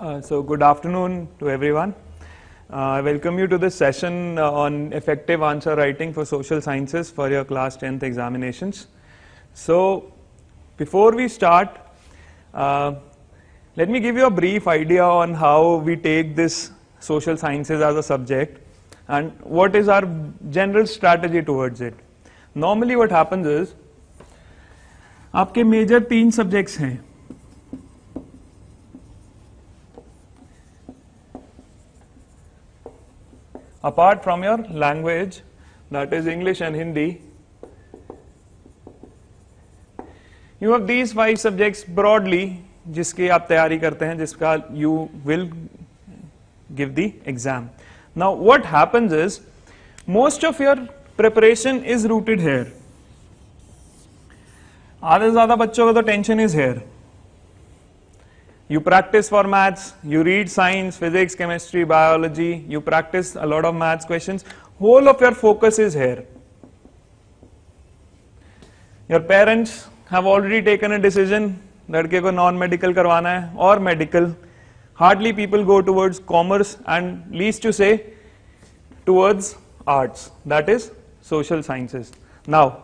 So good afternoon to everyone. I welcome you to this session on effective answer writing for social sciences for your class 10th examinations. So before we start, let me give you a brief idea on how we take this social sciences as a subject and what is our general strategy towards it. Normally what happens is, आपके major 3 subjects हैं. Apart from your language, that is English and Hindi, you have these 5 subjects broadly, जिसकी आप तैयारी करते हैं, जिसका you will give the exam. Now what happens is, most of your preparation is rooted here. आधे से ज़्यादा बच्चों का तो tension is here. You practice for maths, you read science, physics, chemistry, biology, you practice a lot of maths questions. Whole of your focus is here. Your parents have already taken a decision, लड़के को non-medical करवाना है और medical. Hardly people go towards commerce and least to say towards arts, that is social sciences. Now,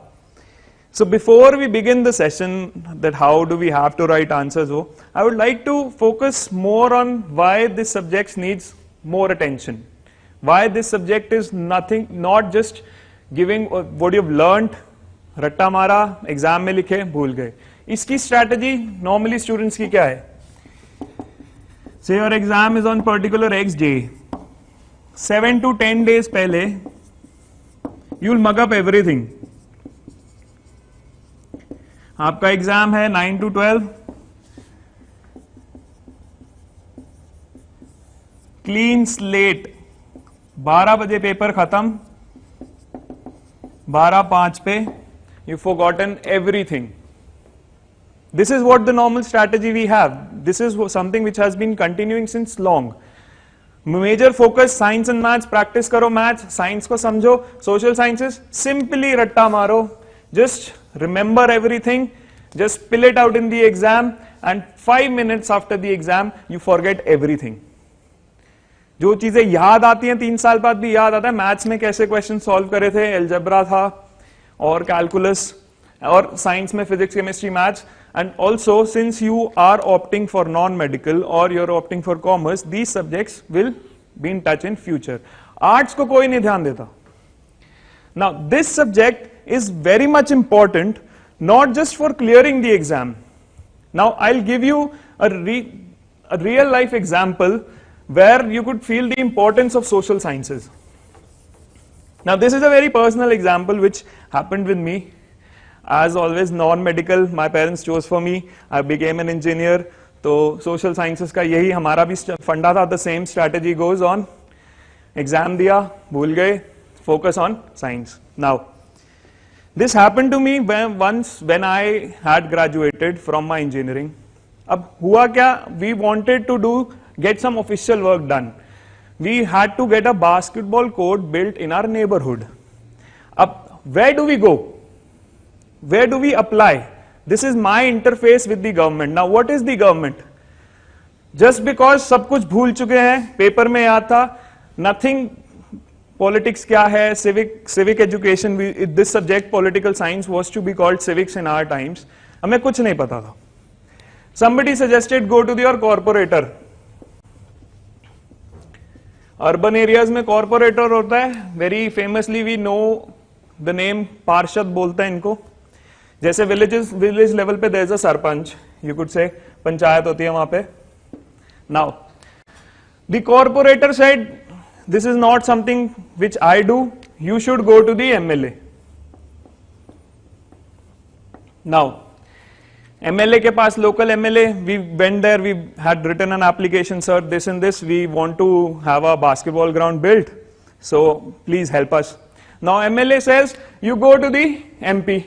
so before we begin the session that how do we have to write answers, I would like to focus more on why this subject needs more attention. Why this subject is not just giving what you've learnt, ratta mara, exam mein likhe, bhul gaye. Iski strategy normally students ki kya hai? Say your exam is on particular X day. 7 to 10 days pehle, you'll mug up everything. आपका exam है 9 to 12, clean slate, 12 बजे paper खत्म, 12:05 पे you forgotten everything. This is what the normal strategy we have. This is something which has been continuing since long. Major focus science and maths, practice करो maths, science को समझो, social sciences simply रट्टा मारो. Just remember everything, just spill it out in the exam, and 5 minutes after the exam you forget everything. जो चीजें याद आती हैं 3 साल बाद भी याद आता है. मैथ्स में कैसे क्वेश्चन सॉल्व करे थे, एल्जेब्रा था और कैलकुलस, और साइंस में physics, chemistry, maths. And also, since you are opting for non-medical or you're opting for commerce, these subjects will be in touch in future. Arts को कोई नहीं ध्यान देता. Now, this subject is very much important, not just for clearing the exam. Now, I'll give you a real life example where you could feel the importance of social sciences. Now, this is a very personal example which happened with me. As always, non-medical, my parents chose for me. I became an engineer. तो social sciences का यही हमारा भी फंडा था. The same strategy goes on. Exam दिया, भूल गए. Focus on science. Now, this happened to me when I had graduated from my engineering. अब हुआ क्या? We wanted to get some official work done. We had to get a basketball court built in our neighborhood. अब where do we go? Where do we apply? This is my interface with the government. Now, what is the government? Just because सब कुछ भूल चुके हैं, paper में याद था, nothing. Politics क्या है, civic education, this subject political science was to be called civics in our times. हमें कुछ नहीं पता था. Somebody suggested go to your corporator. Urban areas में corporator होता है. Very famously we know the name पार्षद बोलते हैं इनको. जैसे village level पे there is a sarpanch, you could say panchayat होती है वहां पे. Now, the corporator said, this is not something which I do, you should go to the MLA. Now, MLA के पास local MLA, we went there, we had written an application, sir, this and this, we want to have a basketball ground built, so please help us. Now MLA says, you go to the MP.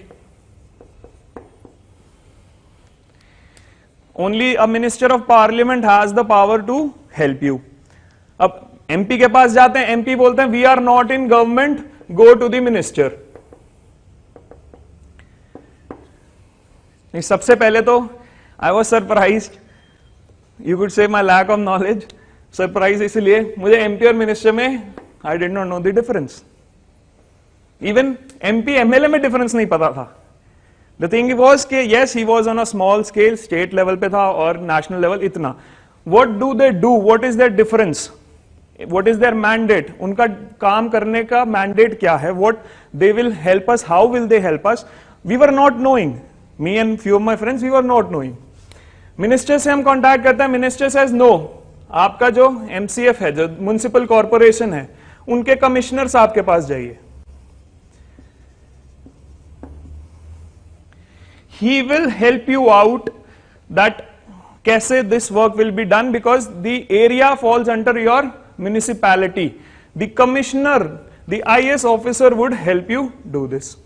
Only a minister of parliament has the power to help you. अब MP के पास जाते हैं, MP बोलते हैं, we are not in government, go to the minister. सबसे पहले तो I was surprised you could say my lack of knowledge, surprise इसलिए मुझे MP और मिनिस्टर में I did not know the difference. Even MP MLA में difference नहीं पता था. The thing was कि yes, he was on a small scale, state level पे था और national level इतना. What do they do? What is their difference? What is their mandate? उनका काम करने का mandate क्या है? What they will help us? How will they help us? We were not knowing. Me and few of my friends, we were not knowing. Minister से हम contact करते हैं. Minister says no. आपका जो MCF है, जो municipal corporation है, उनके commissioners आपके पास जाइए. He will help you out that कैसे this work will be done because the area falls under your municipality. The commissioner, the IS officer would help you do this.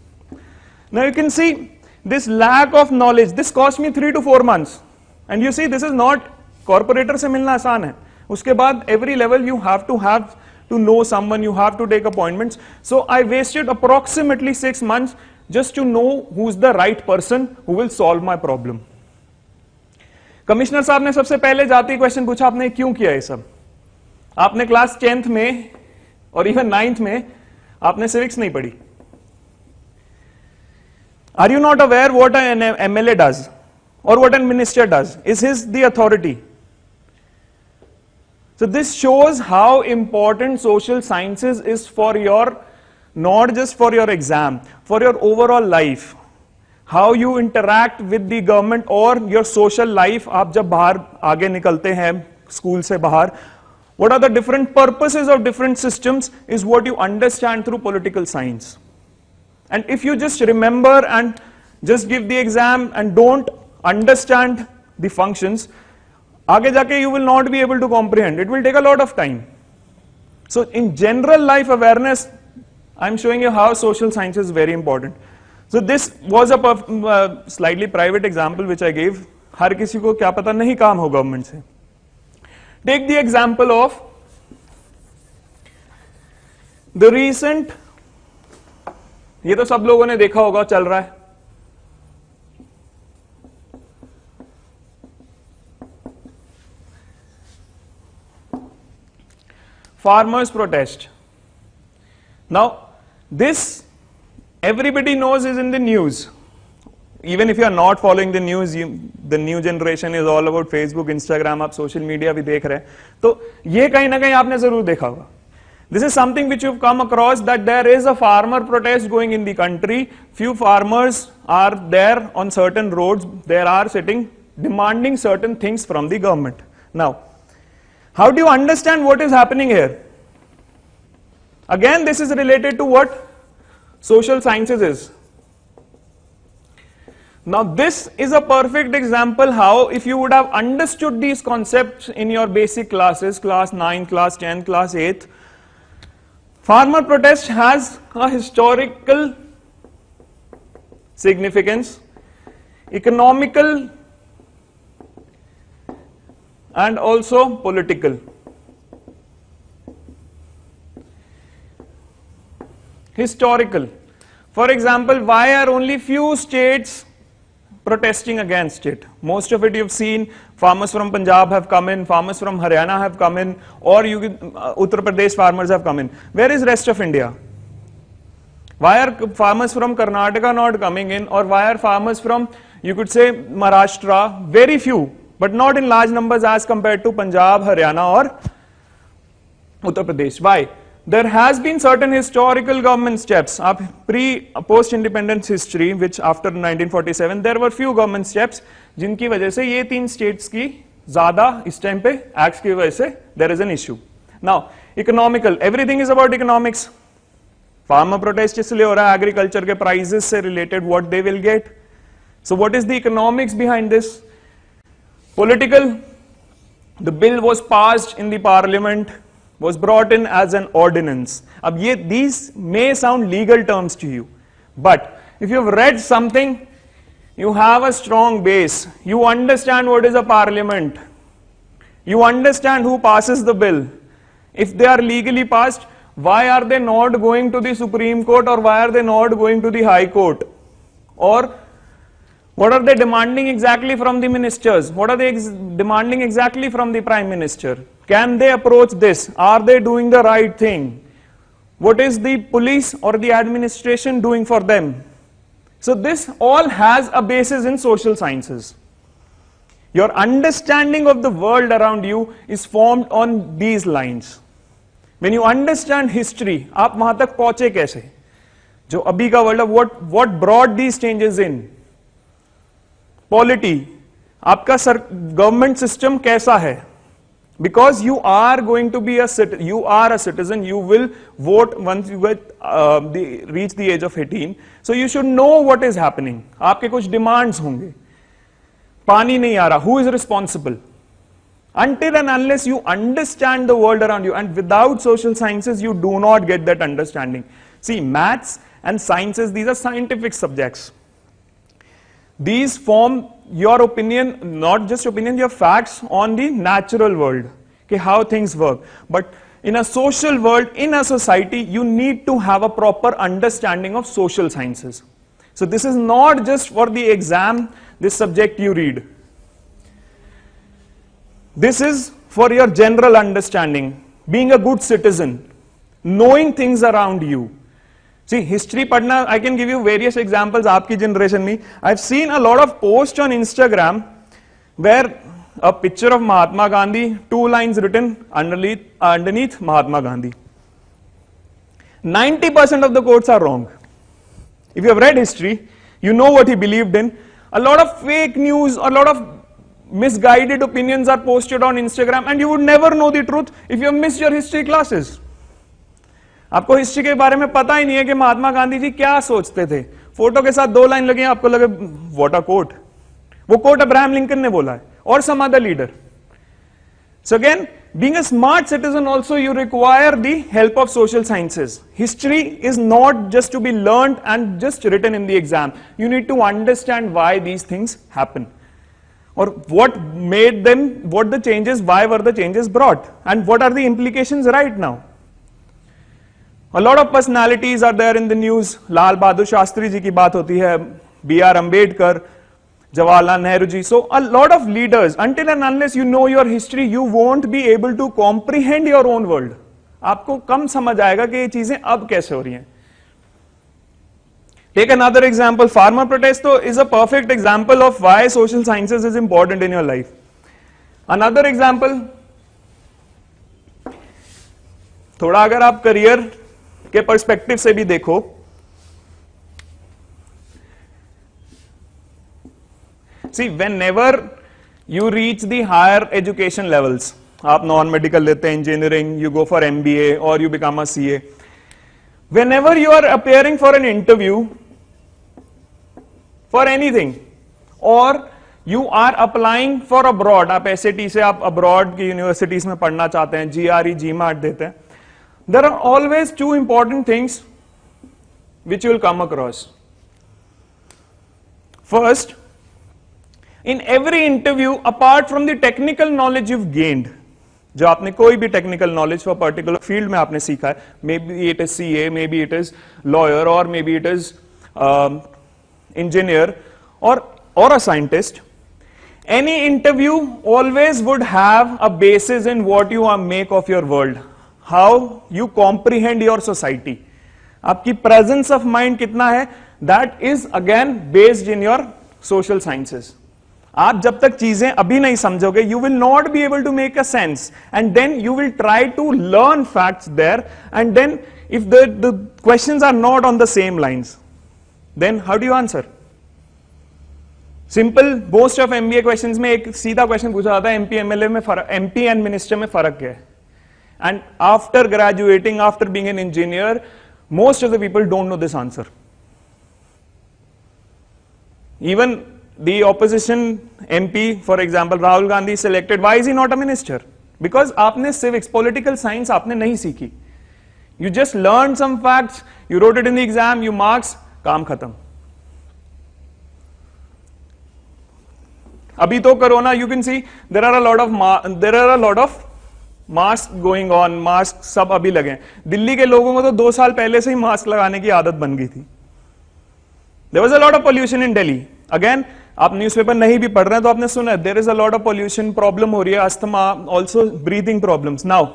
Now you can see this lack of knowledge. This cost me 3 to 4 months. And you see this is not corporator से मिलना आसान है. उसके बाद every level you have to know someone, you have to take appointments. So I wasted approximately 6 months just to know who's the right person who will solve my problem. Commissioner साहब ने सबसे पहले जाती क्वेश्चन पूछा, आपने क्यों किया ये सब? आपने क्लास 10th में और इवन 9th में आपने सिविक्स नहीं पढ़ी. Are you not aware what an MLA does or what a minister does? Is his the authority? So this shows how important social sciences is for your, not just for your exam, for your overall life. How you interact with the government or your social life. आप जब बाहर आगे निकलते हैं school से बाहर, what are the different purposes of different systems is what you understand through political science. And if you just remember and just give the exam and don't understand the functions, आगे जाके you will not be able to comprehend. It will take a lot of time. So in general life awareness, I'm showing you how social science is very important. So this was a slightly private example which I gave. हर किसी को क्या पता नहीं काम हो government से. Take the example of the recent, ये तो सब लोगों ने देखा होगा चल रहा है, farmers protest. Now this everybody knows is in the news. Even if you are not following the news, the new generation is all about Facebook, Instagram, आप social media भी देख रहे हैं, तो ये कहीं ना कहीं आपने जरूर देखा होगा. This is something which you've come across, that there is a farmer protest going in the country. Few farmers are there on certain roads, they are sitting demanding certain things from the government. Now, how do you understand what is happening here? Again, this is related to what social sciences is. Now this is a perfect example how if you would have understood these concepts in your basic classes, class 9, class 10, class 8, farmer protest has a historical significance, economical and also political. Historical. For example, why are only few states protesting against it? Most of it you've seen, farmers from Punjab have come in, farmers from Haryana have come in, or Uttar Pradesh farmers have come in. Where is rest of India? Why are farmers from Karnataka not coming in, or why are farmers from, you could say, Maharashtra? Very few, but not in large numbers as compared to Punjab, Haryana or Uttar Pradesh. Why? There has been certain historical government steps. Post-independence history, which after 1947, there were few government steps, जिनकी वजह से ये 3 states की ज़्यादा इस time पे acts की वजह से there is an issue. Now, economical, everything is about economics. Farmer protest इसलिए हो रहा है, agriculture के prices से related, what they will get. So what is the economics behind this? Political, the bill was passed in the parliament, was brought in as an ordinance. Ab these may sound legal terms to you, but if you've read something, you have a strong base. You understand what is a parliament. You understand who passes the bill. If they are legally passed, why are they not going to the Supreme Court, or why are they not going to the High Court? Or What are they demanding exactly from the ministers? What are they demanding exactly from the prime minister? Can they approach this? Are they doing the right thing? What is the police or the administration doing for them? So this all has a basis in social sciences. Your understanding of the world around you is formed on these lines. When you understand history, आप वहां तक पहुंचे कैसे? जो अभी का world, what brought these changes in? Polity, आपका government system कैसा है? Because you are going to be a citizen, you will vote once you reach the age of 18. So you should know what is happening. आपके कुछ demands होंगे. पानी नहीं आ रहा, who is responsible? Until and unless you understand the world around you, and without social sciences, you do not get that understanding. See, maths and sciences, these are scientific subjects. These form your opinion, not just opinion, your facts on the natural world, okay, how things work. But in a social world, in a society, you need to have a proper understanding of social sciences. So this is not just for the exam, this subject you read. This is for your general understanding, being a good citizen, knowing things around you. See, history padna, I can give you various examples, aapki generation mein. I've seen a lot of posts on Instagram where a picture of Mahatma Gandhi, 2 lines written underneath Mahatma Gandhi. 90% of the quotes are wrong. If you have read history, you know what he believed in. A lot of fake news, a lot of misguided opinions are posted on Instagram, and you would never know the truth if you have missed your history classes. आपको history के बारे में पता ही नहीं है कि महात्मा गांधी जी क्या सोचते थे. फोटो के साथ 2 लाइन लगे, आपको लगे व्हाट अ कोट. वो कोट अब्राहम लिंकन ने बोला है और some other leader. So again, being a smart citizen also, you require the help of social sciences. History is not just to be learned and just written in the exam. You need to understand why these things happen, or what made them, what the changes, why were the changes brought, and what are the implications right now. A lot of personalities are there in the news. Lal Bahadur Shastri ji ki baat hoti hai, B.R. Ambedkar, Jawaharlal Nehru ji. So a lot of leaders, until and unless you know your history, you won't be able to comprehend your own world. आपको कम समझ आएगा कि ये चीजें अब कैसे हो रही हैं. Take another example. Farmer protest is a perfect example of why social sciences is important in your life. Another example, थोड़ा अगर आप करियर के पर्सपेक्टिव से भी देखो, see, whenever you reach the higher education levels, आप नॉन मेडिकल लेते हैं, engineering, you go for MBA or you become a CA. Whenever you are appearing for an interview for anything, or you are applying for abroad, आप SAT से आप abroad की universities में पढ़ना चाहते हैं, GRE, GMAT देते हैं, there are always 2 important things which you will come across. First, in every interview, apart from the technical knowledge you've gained, जो आपने कोई भी technical knowledge for particular field में आपने सीखा है, maybe it is CA, maybe it is lawyer, or maybe it is engineer, or a scientist, any interview always would have a basis in what you make of your world, how you comprehend your society. आपकी presence of mind कितना है, that is again based in your social sciences. आप जब तक चीजें अभी नहीं समझोगे, you will not be able to make a sense, and then you will try to learn facts there, and then if the questions are not on the same lines, then how do you answer? Simple, most of MBA questions में एक सीधा question पूछा जाता है, MP MLA में फर्क, MP and Minister में फर्क क्या है? And after graduating, after being an engineer, most of the people don't know this answer. Even the opposition MP, for example, Rahul Gandhi is selected. Why is he not a minister? Because आपने civics, political science आपने नहीं सीखी. You just learned some facts, you wrote it in the exam, you marks, काम खत्म. अभी तो corona, you can see there are a lot of mask going on, mask सब अभी लगे. दिल्ली के लोगों को तो 2 साल पहले से ही मास्क लगाने की आदत बन गई थी. There was a lot of pollution in Delhi. Again, आप न्यूज़पेपर नहीं भी पढ़ रहे हैं तो आपने सुना there is a lot of pollution, problem हो रही है, asthma, also breathing problems. Now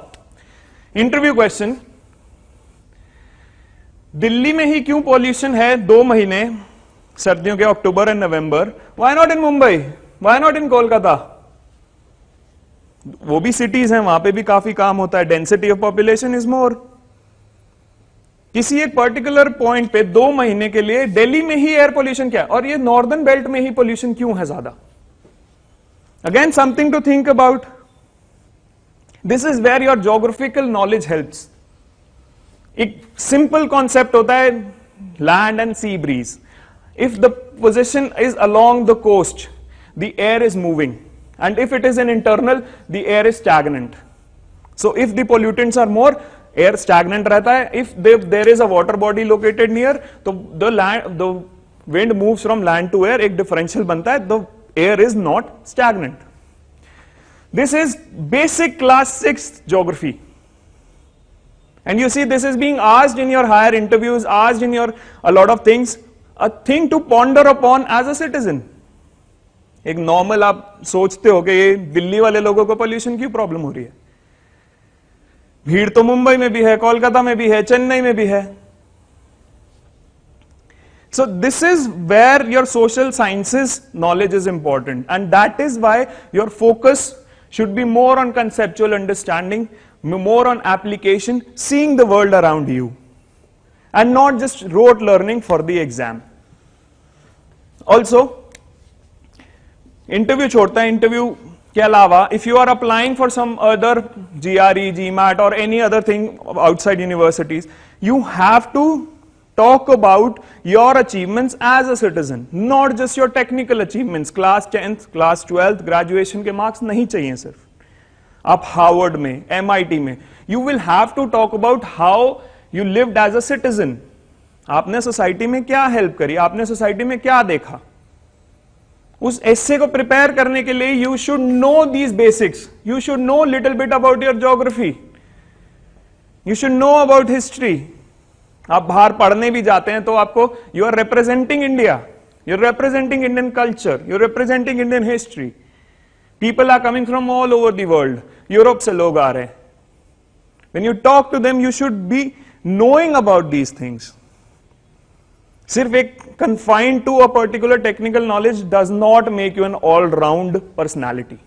interview question, Delhi में ही क्यों पॉल्यूशन है 2 महीने सर्दियों के, October and November? Why not in Mumbai, why not in Kolkata? वो भी सिटीज हैं, वहां पे भी काफी काम होता है, density of population is more. किसी एक पर्टिकुलर पॉइंट पे 2 महीने के लिए दिल्ली में ही एयर पोल्यूशन क्या है, और ये नॉर्दर्न बेल्ट में ही पोल्यूशन क्यों है ज्यादा? Again something to think about. This is where your geographical knowledge helps. एक सिंपल कॉन्सेप्ट होता है land and sea breeze. If the position is along the coast, the air is moving, and if it is an internal, the air is stagnant. So if the pollutants are more, air stagnant रहता है. If there is a water body located near, तो the wind moves from land to air, एक differential बनता है, the air is not stagnant. This is basic class 6 geography. And you see this is being asked in your higher interviews, asked in your a lot of things, a thing to ponder upon as a citizen. एक normal आप सोचते हो कि ये दिल्ली वाले लोगों को pollution क्यों प्रॉब्लम हो रही है? भीड़ तो मुंबई में भी है, कोलकाता में भी है, चेन्नई में भी है. So this is where your social sciences knowledge is important, and that is why your focus should be more on conceptual understanding, more on application, seeing the world around you, and not just rote learning for the exam. Also interview छोड़ता है, interview के अलावा if you are applying for some other GRE, GMAT और any other thing outside universities, you have to talk about your achievements as a citizen, not just your technical achievements. Class 10th, class 12th, graduation के marks नहीं चाहिए सिर्फ. आप Harvard में, MIT में, you will have to talk about how you lived as a citizen. आपने society में क्या हेल्प करी, आपने सोसाइटी में क्या देखा. उस एस्से को प्रिपेयर करने के लिए you should know these basics. You should know little bit about your geography, you should know about history. आप बाहर पढ़ने भी जाते हैं तो आपको, you are representing India, you are representing Indian culture, you are representing Indian history. People are coming from all over the world. Europe से लोग आ रहे हैं. When you talk to them, you should be knowing about these things. सिर्फ एक confined to a particular technical knowledge does not make you an all-round personality.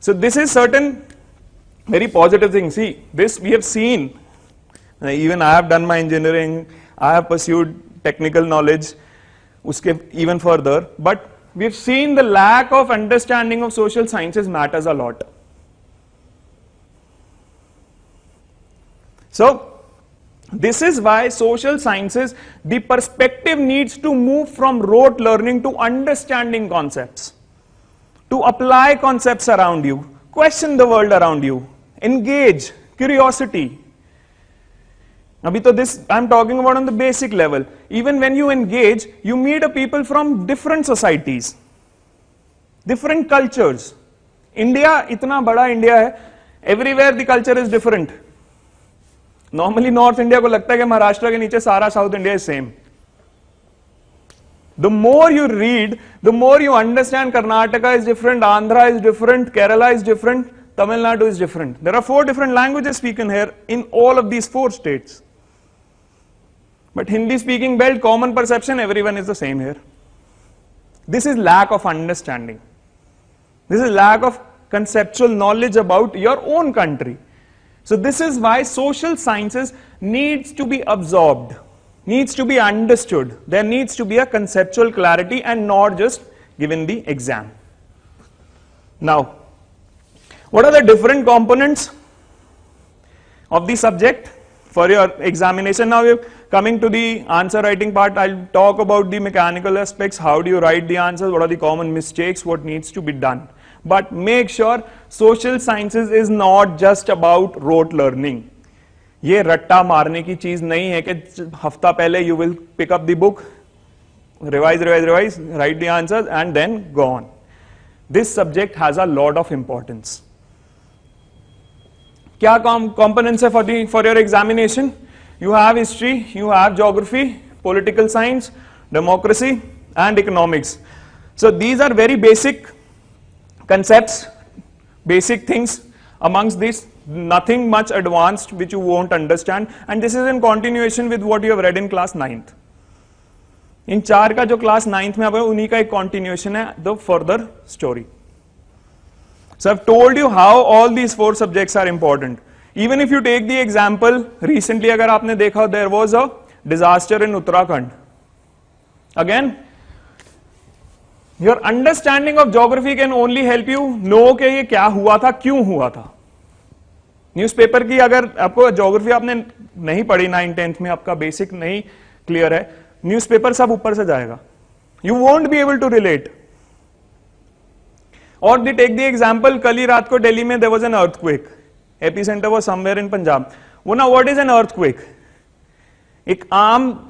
So this is certain very positive thing. See, this we have seen. Even I have done my engineering, I have pursued technical knowledge, uske even further, but we've seen the lack of understanding of social sciences matters a lot. So this is why social sciences, the perspective needs to move from rote learning to understanding concepts, to apply concepts around you, question the world around you, engage, curiosity. Abhi to this I am talking about on the basic level. Even when you engage, you meet a people from different societies, different cultures. India itna bada India hai, everywhere the culture is different. Normally North India को लगता है कि महाराष्ट्र के नीचे सारा South India is same. The more you read, the more you understand Karnataka is different, Andhra is different, Kerala is different, Tamil Nadu is different. There are 4 different languages spoken here in all of these 4 states. But Hindi speaking belt, common perception, everyone is the same here. This is lack of understanding. This is lack of conceptual knowledge about your own country. So this is why social sciences needs to be absorbed, needs to be understood. There needs to be a conceptual clarity and not just given the exam. Now, what are the different components of the subject for your examination? Now we're coming to the answer writing part. I'll talk about the mechanical aspects, how do you write the answers, what are the common mistakes, what needs to be done. But make sure social sciences is not just about rote learning. ये रट्टा मारने की चीज नहीं है कि हफ्ता पहले you will pick up the book, revise, write the answers and then go on. This subject has a lot of importance. क्या components है for your examination? You have history, you have geography, political science, democracy, and economics. So these are very basic concepts, basic things. Amongst these, nothing much advanced which you won't understand, and this is in continuation with what you have read in class 9th. इन चार का जो class 9th में आपको उन्हीं का एक continuation है, the further story. So I've told you how all these 4 subjects are important. Even if you take the example, recently अगर आपने देखा, there was a disaster in Uttarakhand. Again, your understanding of geography can only help you know कि ये क्या हुआ था, क्यों हुआ था. न्यूज़पेपर की अगर आपको ज्योग्राफी आपने नहीं पढ़ी 9th 10th में, आपका बेसिक नहीं क्लियर है, न्यूज़पेपर सब ऊपर से जाएगा. You won't be able to relate. Or they take the example, कल ही रात को दिल्ली में there was an earthquake. Epicenter was somewhere in Punjab. वो ना, what is an earthquake? एक आम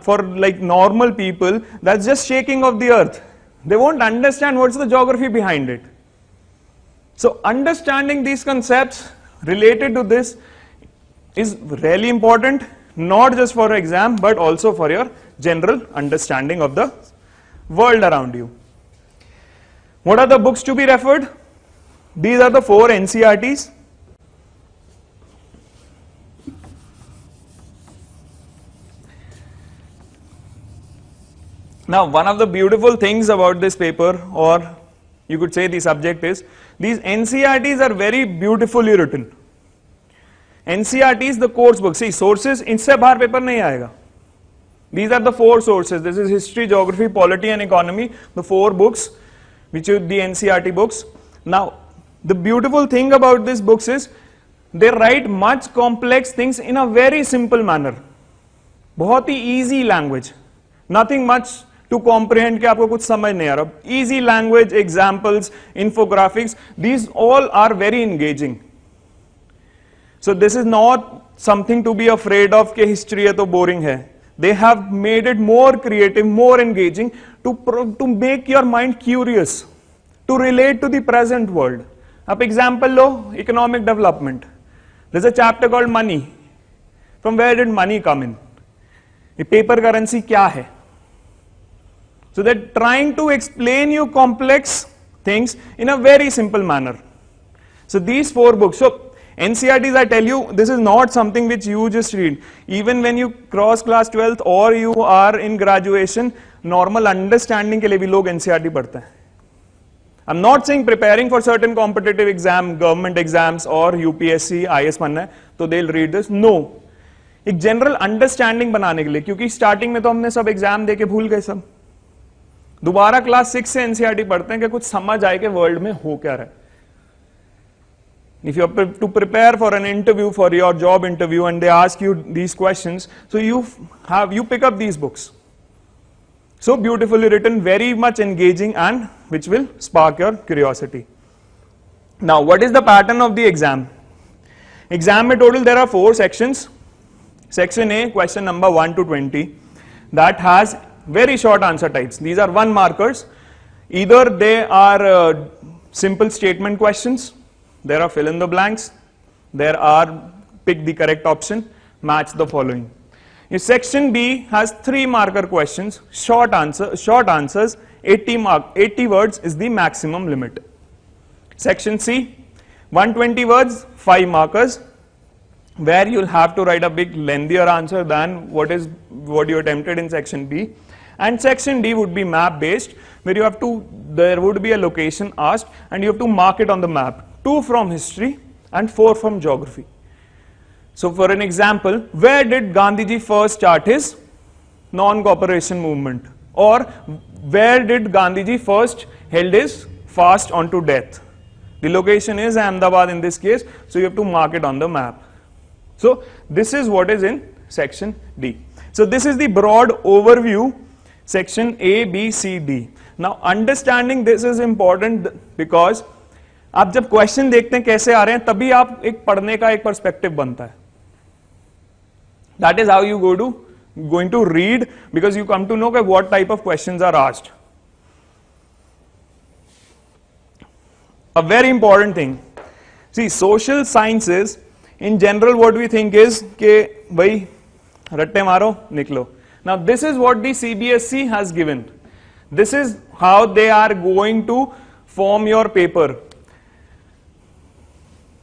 for like normal people, that's just shaking of the earth. They won't understand what's the geography behind it. So understanding these concepts related to this is really important, not just for exam but also for your general understanding of the world around you. What are the books to be referred? These are the 4 NCERTs. Now, one of the beautiful things about this paper, or you could say the subject, is these NCERTs are very beautifully written. NCERTs, the course book. See, sources, इनसे बाहर paper नहीं आएगा. These are the 4 sources. This is history, geography, polity and economy. The 4 books, which are the NCERT books. Now, the beautiful thing about these books is they write much complex things in a very simple manner. बहुत ही easy language. Nothing much to comprehend कि आपको कुछ समझ नहीं आ रहा. Easy language, examples, infographics, these all are very engaging. So this is not something to be afraid of कि history है तो boring है. They have made it more creative, more engaging to make your mind curious, to relate to the present world. आप example low, economic development. There's a chapter called money. From where did money come in? ये paper currency क्या है? So they're trying to explain you complex things in a very simple manner. So these 4 books. So NCERTs, I tell you, this is not something which you just read. Even when you cross class 12th or you are in graduation, normal understanding के लिए भी लोग NCERT पढ़ते हैं. I'm not saying preparing for certain competitive exam, government exams or UPSC, IS बनना है, तो they'll read this. No. एक general understanding बनाने के लिए, क्योंकि starting में तो हमने सब exam दे के भूल गए सब. दोबारा क्लास 6 से एनसीईआरटी पढ़ते हैं कि कुछ समझ आए कि वर्ल्ड में हो क्या रहा है. If you are to prepare for an interview, for your job interview, and they ask you these questions, so you pick up these books. So beautifully written, very much engaging, and which will spark your curiosity. Now, what is the pattern of the exam? Exam in total there are 4 sections. Section A, question number 1 to 20, that has very short answer types. These are 1 markers. Either they are simple statement questions, there are fill in the blanks, there are pick the correct option, match the following. If section B has 3 marker questions, short answers, 80 words is the maximum limit. Section C, 120 words, 5 markers, where you'll have to write a big lengthier answer than what you attempted in section B. And section D would be map based, where there would be a location asked and you have to mark it on the map. 2 from history and 4 from geography. So for an example, where did Gandhiji first start his non-cooperation movement? Or where did Gandhiji first held his fast unto death? The location is Ahmedabad in this case, so you have to mark it on the map. So this is what is in section D. So this is the broad overview, section A, B, C, D. Now understanding this is important because आप जब question देखते हैं कैसे आ रहे हैं, तभी आप एक पढ़ने का एक पर्सपेक्टिव बनता है. That is how you going to read, because you come to know what type of questions are asked. A very important thing. See, social sciences, in general what we think is कि भाई रट्टे मारो निकलो. Now this is what the CBSE has given. This is how they are going to form your paper.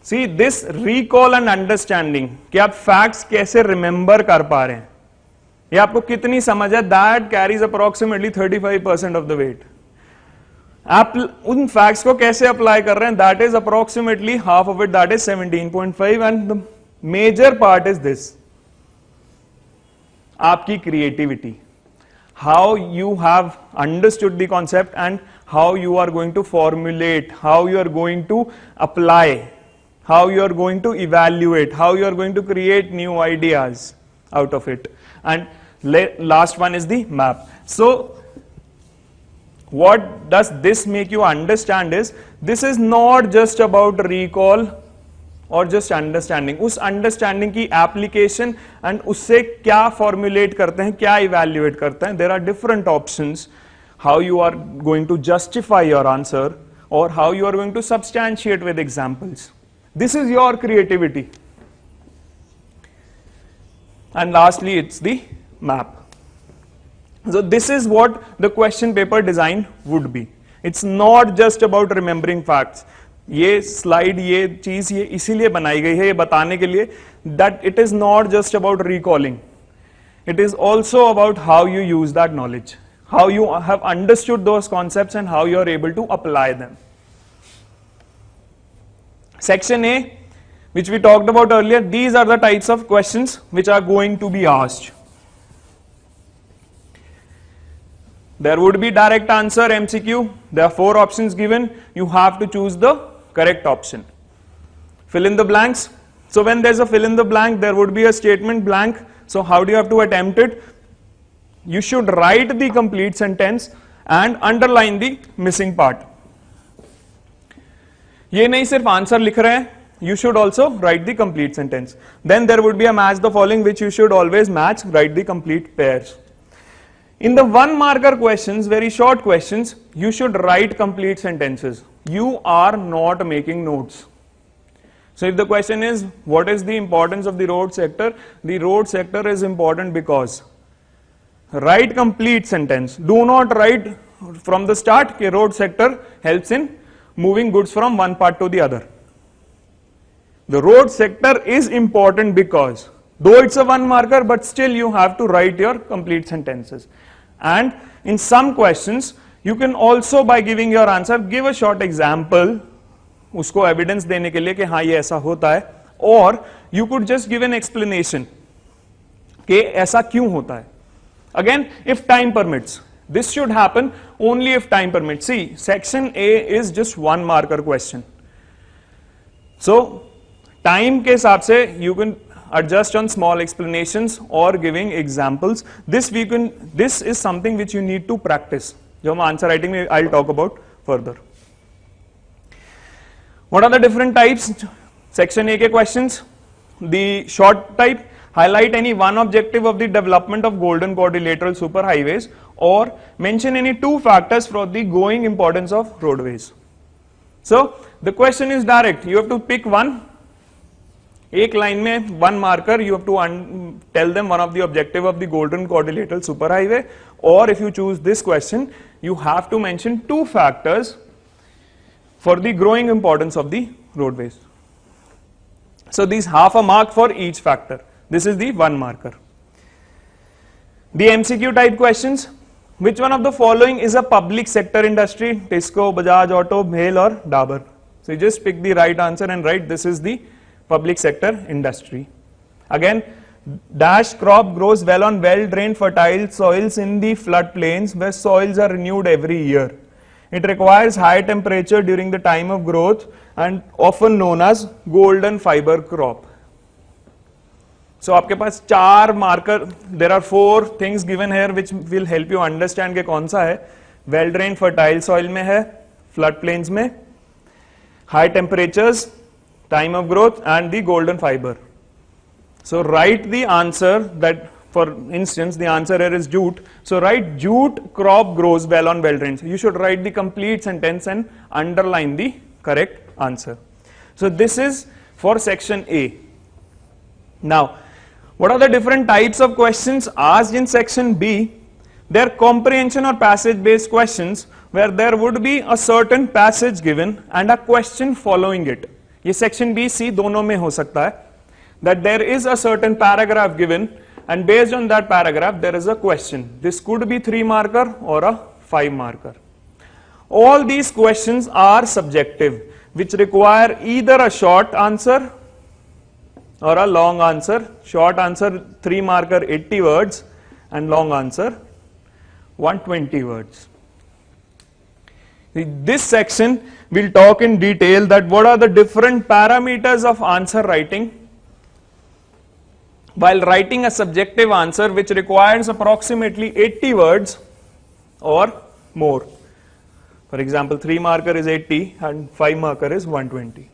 See this recall and understanding कि आप facts कैसे remember कर पा रहे हैं, ये आपको कितनी समझ है, that carries approximately 35% of the weight. आप उन facts को कैसे apply कर रहे हैं, that is approximately half of it, that is 17.5, and the major part is this, आपकी creativity, how you have understood the concept and how you are going to formulate, how you are going to apply, how you are going to evaluate, how you are going to create new ideas out of it. And last one is the map. So what does this make you understand is, this is not just about recall or just understanding. उस understanding की application and उससे क्या formulate करते हैं, क्या evaluate करते हैं. There are different options how you are going to justify your answer or how you are going to substantiate with examples. This is your creativity. And lastly, it's the map. So this is what the question paper design would be. It's not just about remembering facts. ये slide, ये चीज ये इसीलिए बनाई गई है, ये बताने के लिए that it is not just about recalling. It is also about how you use that knowledge, how you have understood those concepts and how you are able to apply them. Section A, which we talked about earlier, these are the types of questions which are going to be asked. There would be direct answer MCQ. There are 4 options given. You have to choose the correct option. Fill in the blanks. So when there's a fill in the blank, there would be a statement blank. So how do you have to attempt it? You should write the complete sentence and underline the missing part. ये नहीं सिर्फ answer लिख रहे हैं, you should also write the complete sentence. Then there would be a match the following, which you should always match, write the complete pairs. In the 1 marker questions, very short questions, you should write complete sentences. You are not making notes. So if the question is, what is the importance of the road sector? The road sector is important because write complete sentence. Do not write from the start कि road sector helps in moving goods from one part to the other. The road sector is important because, though it's a 1 marker, but still you have to write your complete sentences. And in some questions, you can also, by giving your answer, give a short example, उसको evidence देने के लिए कि हाँ ये ऐसा होता है, or you could just give an explanation कि ऐसा क्यों होता है. Again, if time permits. This should happen only if time permits. See, section A is just 1 marker question. So, time के हिसाब से you can adjust on small explanations or giving examples. This is something which you need to practice. जो हम answer writing में I'll talk about further. What are the different types? Section A के questions. The short type, highlight any one objective of the development of golden quadrilateral superhighways or mention any 2 factors for the growing importance of roadways. So the question is direct. You have to pick one. एक line में 1 marker, you have to tell them one of the objective of the golden quadrilateral superhighway, or if you choose this question, you have to mention 2 factors for the growing importance of the roadways. So these half a mark for each factor. This is the 1 marker. The MCQ type questions. Which one of the following is a public sector industry? Tisco, Bajaj Auto, BHEL or Dabur. So you just pick the right answer and write this is the public sector industry. Again, dash crop grows well on well-drained fertile soils in the floodplains where soils are renewed every year. It requires high temperature during the time of growth and often known as golden fiber crop. So आपके पास 4 marker, there are 4 things given here which will help you understand के कौन सा है. Well-drained fertile soil में है, floodplains में, high temperatures, time of growth and the golden fiber. So write the answer that, for instance, the answer here is jute. So write jute crop grows well on well drains. You should write the complete sentence and underline the correct answer. So this is for section A. Now, What are the different types of questions asked in section B? They're comprehension or passage based questions where there would be a certain passage given and a question following it. ये section B, C दोनों में हो सकता है. That there is a certain paragraph given and based on that paragraph there is a question. This could be 3 marker or a 5 marker. All these questions are subjective, which require either a short answer or a long answer. Short answer 3 marker 80 words and long answer 120 words. This section will talk in detail that what are the different parameters of answer writing while writing a subjective answer which requires approximately 80 words or more. For example, 3 marker is 80 and 5 marker is 120.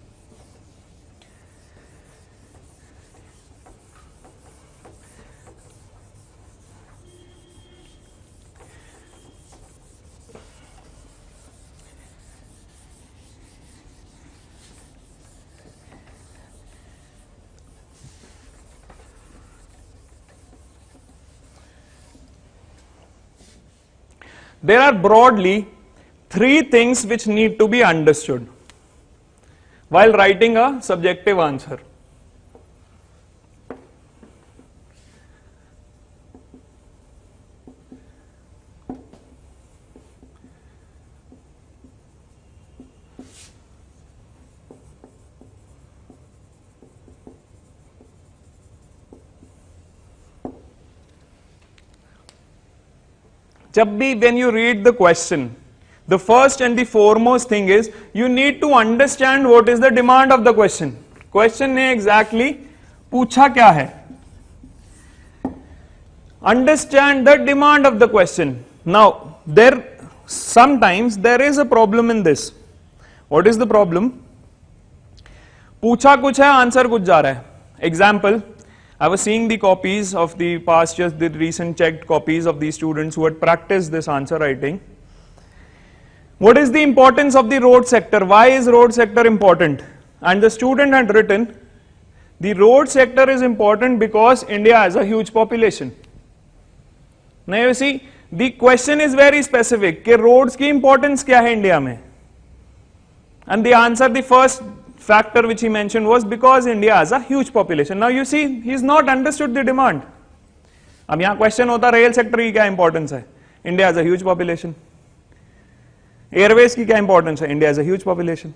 There are broadly 3 things which need to be understood while writing a subjective answer. जब भी when you read the question, the first and the foremost thing is you need to understand what is the demand of the question. Question ने exactly पूछा क्या है? Understand the demand of the question. Now, sometimes there is a problem in this. What is the problem? पूछा कुछ है, answer कुछ जा रहा है. Example, I was seeing the copies of the past, just the recent checked copies of these students who had practiced this answer writing. What is the importance of the road sector? Why is road sector important? And the student had written, the road sector is important because India has a huge population. Now you see, the question is very specific, कि roads की importance क्या है India में? And the answer, the first factor which he mentioned was because India has a huge population. Now you see, he's not understood the demand. अब यहाँ question होता rail sector की क्या importance है? India has a huge population. Airways की क्या importance है? India has a huge population.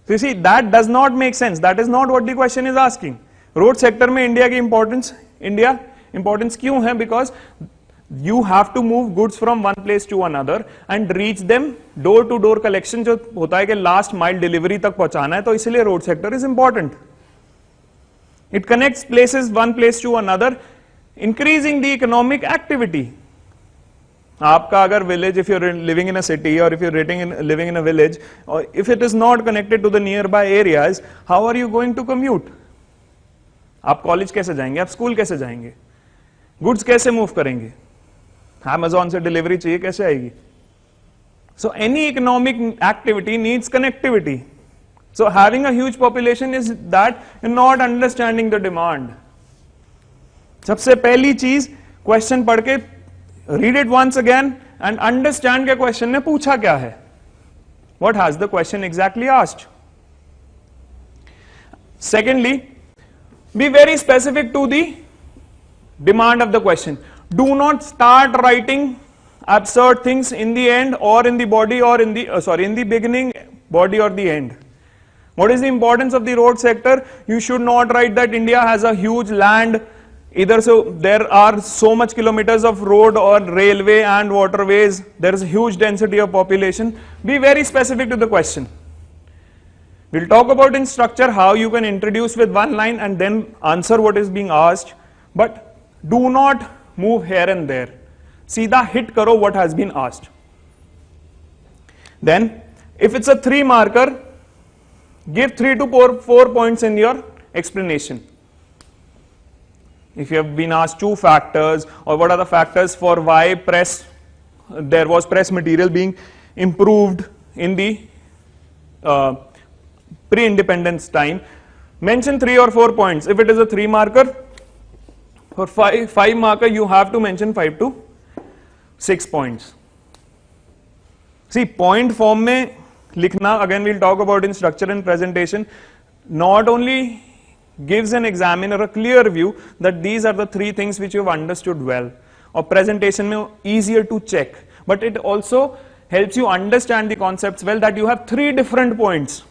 So you see, that does not make sense. That is not what the question is asking. Road sector में India की importance क्यों है? Because you have to move goods from one place to another and reach them. Door to door collection जो होता है कि last mile delivery तक पहुंचाना है, तो इसलिए road sector is important. It connects places one place to another, increasing the economic activity. आपका अगर village, if you're living in a city or if you're living in a village, or if it is not connected to the nearby areas, how are you going to commute? आप college कैसे जाएंगे? आप school कैसे जाएंगे? Goods कैसे move करेंगे? Amazon से delivery चाहिए, कैसे आएगी? So any economic activity needs connectivity. So having a huge population is that you're not understanding the demand. सबसे पहली चीज question पढ़ के read it once again and understand के question ने पूछा क्या है. What has the question exactly asked? Secondly, be very specific to the demand of the question. Do not start writing absurd things in the end or in the body or in the beginning, body or the end. What is the importance of the road sector? You should not write that India has a huge land, either so there are so much kilometers of road or railway and waterways, there is a huge density of population. Be very specific to the question. We'll talk about in structure how you can introduce with one line and then answer what is being asked, but do not move here and there. सीधा hit करो what has been asked. Then, if it's a 3 marker, give 3 to 4 points in your explanation. If you have been asked 2 factors, or what are the factors for why there was press material being improved in the pre-independence time, mention 3 or 4 points. If it is a 3 marker, For five marker, you have to mention 5 to 6 points. See, point form में लिखना, again we'll talk about in structure and presentation, not only gives an examiner a clear view that these are the 3 things which you've understood well, or presentation में easier to check, but it also helps you understand the concepts well, that you have 3 different points.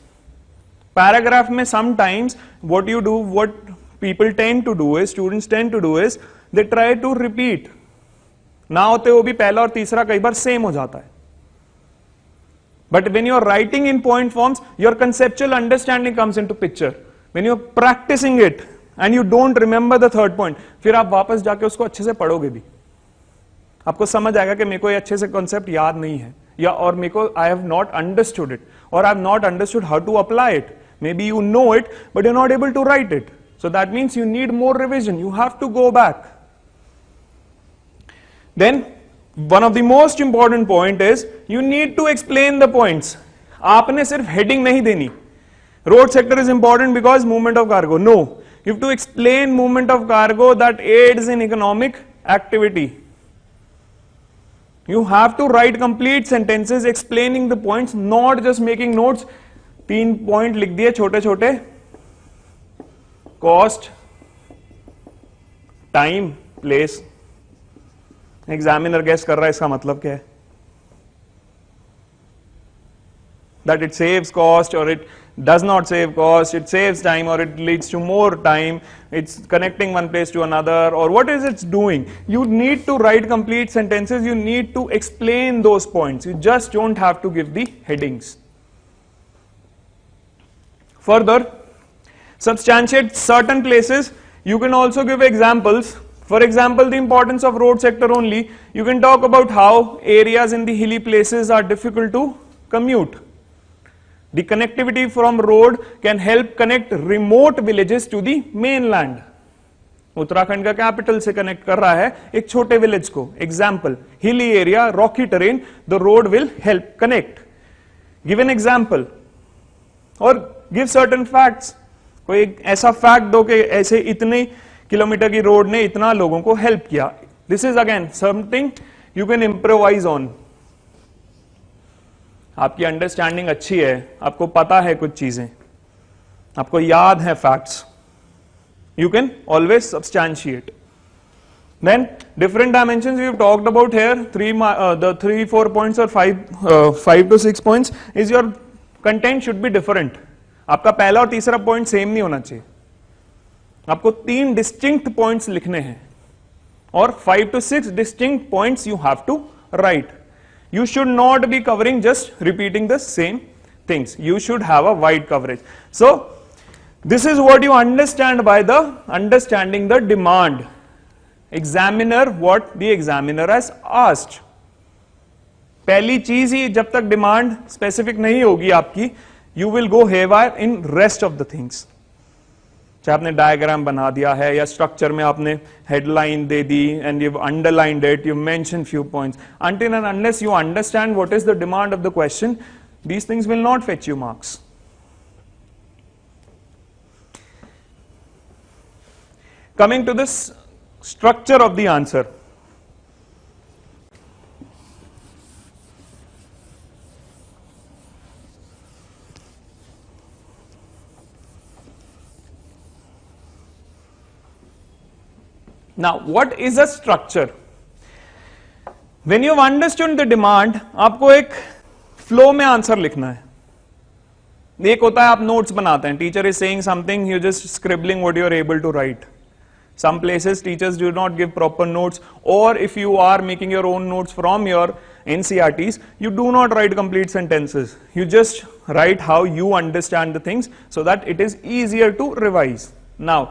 Paragraph में sometimes what you do, what people tend to do is, students tend to do is, they try to repeat. ना होते वो भी पहला और तीसरा कई बार same हो जाता है. But when you are writing in point forms, your conceptual understanding comes into picture. When you are practicing it and you don't remember the third point, फिर आप वापस जाके उसको अच्छे से पढ़ोगे भी. आपको समझ आएगा कि मेरे को ये अच्छे से concept याद नहीं है, या और मेरे को I have not understood it, or I have not understood how to apply it. Maybe you know it, but you're not able to write it. So that means you need more revision. You have to go back. Then one of the most important point is you need to explain the points. आपने सिर्फ heading नहीं देनी. Road sector is important because movement of cargo. No, you have to explain movement of cargo that aids in economic activity. You have to write complete sentences explaining the points, not just making notes. 3 point लिख दिए छोटे छोटे. Cost, time, place. Examiner guess कर रहा है इसका मतलब क्या है? That it saves cost, or it does not save cost, it saves time, or it leads to more time, it's connecting one place to another, or what is it doing? You need to write complete sentences, you need to explain those points, you just don't have to give the headings. Further, substantiate certain places, you can also give examples. For example, the importance of road sector only, you can talk about how areas in the hilly places are difficult to commute. The connectivity from road can help connect remote villages to the mainland. Uttarakhand का capital से connect कर रहा है एक छोटे village को. Example, hilly area, Rocky terrain, the road will help connect. Give an example और give certain facts. कोई ऐसा फैक्ट दो कि ऐसे इतने किलोमीटर की रोड ने इतना लोगों को हेल्प किया. This is again something you can improvise on. आपकी अंडरस्टैंडिंग अच्छी है, आपको पता है कुछ चीजें, आपको याद है facts, you can always substantiate. Then different dimensions we have talked about here, the 3-4 points or 5 to 6 points is your content should be different. आपका पहला और तीसरा पॉइंट सेम नहीं होना चाहिए. आपको 3 डिस्टिंक्ट पॉइंट्स लिखने हैं और 5 to 6 distinct points you have to write. You should not be covering just repeating the same things. You should have a wide coverage. So this is what you understand by the understanding the demand. Examiner, what the examiner has asked. पहली चीज ही जब तक demand specific नहीं होगी आपकी, you will go haywire in rest of the things. चाहे आपने diagram बना दिया है या स्ट्रक्चर में आपने headline they the and you underlined it, you mention few points, until and unless you understand what is the demand of the question, these things will not fetch you marks. Coming to this structure of the answer. Now, what is a structure? When you have understood the demand, आपको एक flow में answer लिखना है. एक होता है आप notes बनाते हैं. Teacher is saying something, you just scribbling what you are able to write. Some places teachers do not give proper notes, or if you are making your own notes from your NCRTs, you do not write complete sentences. You just write how you understand the things so that it is easier to revise. Now,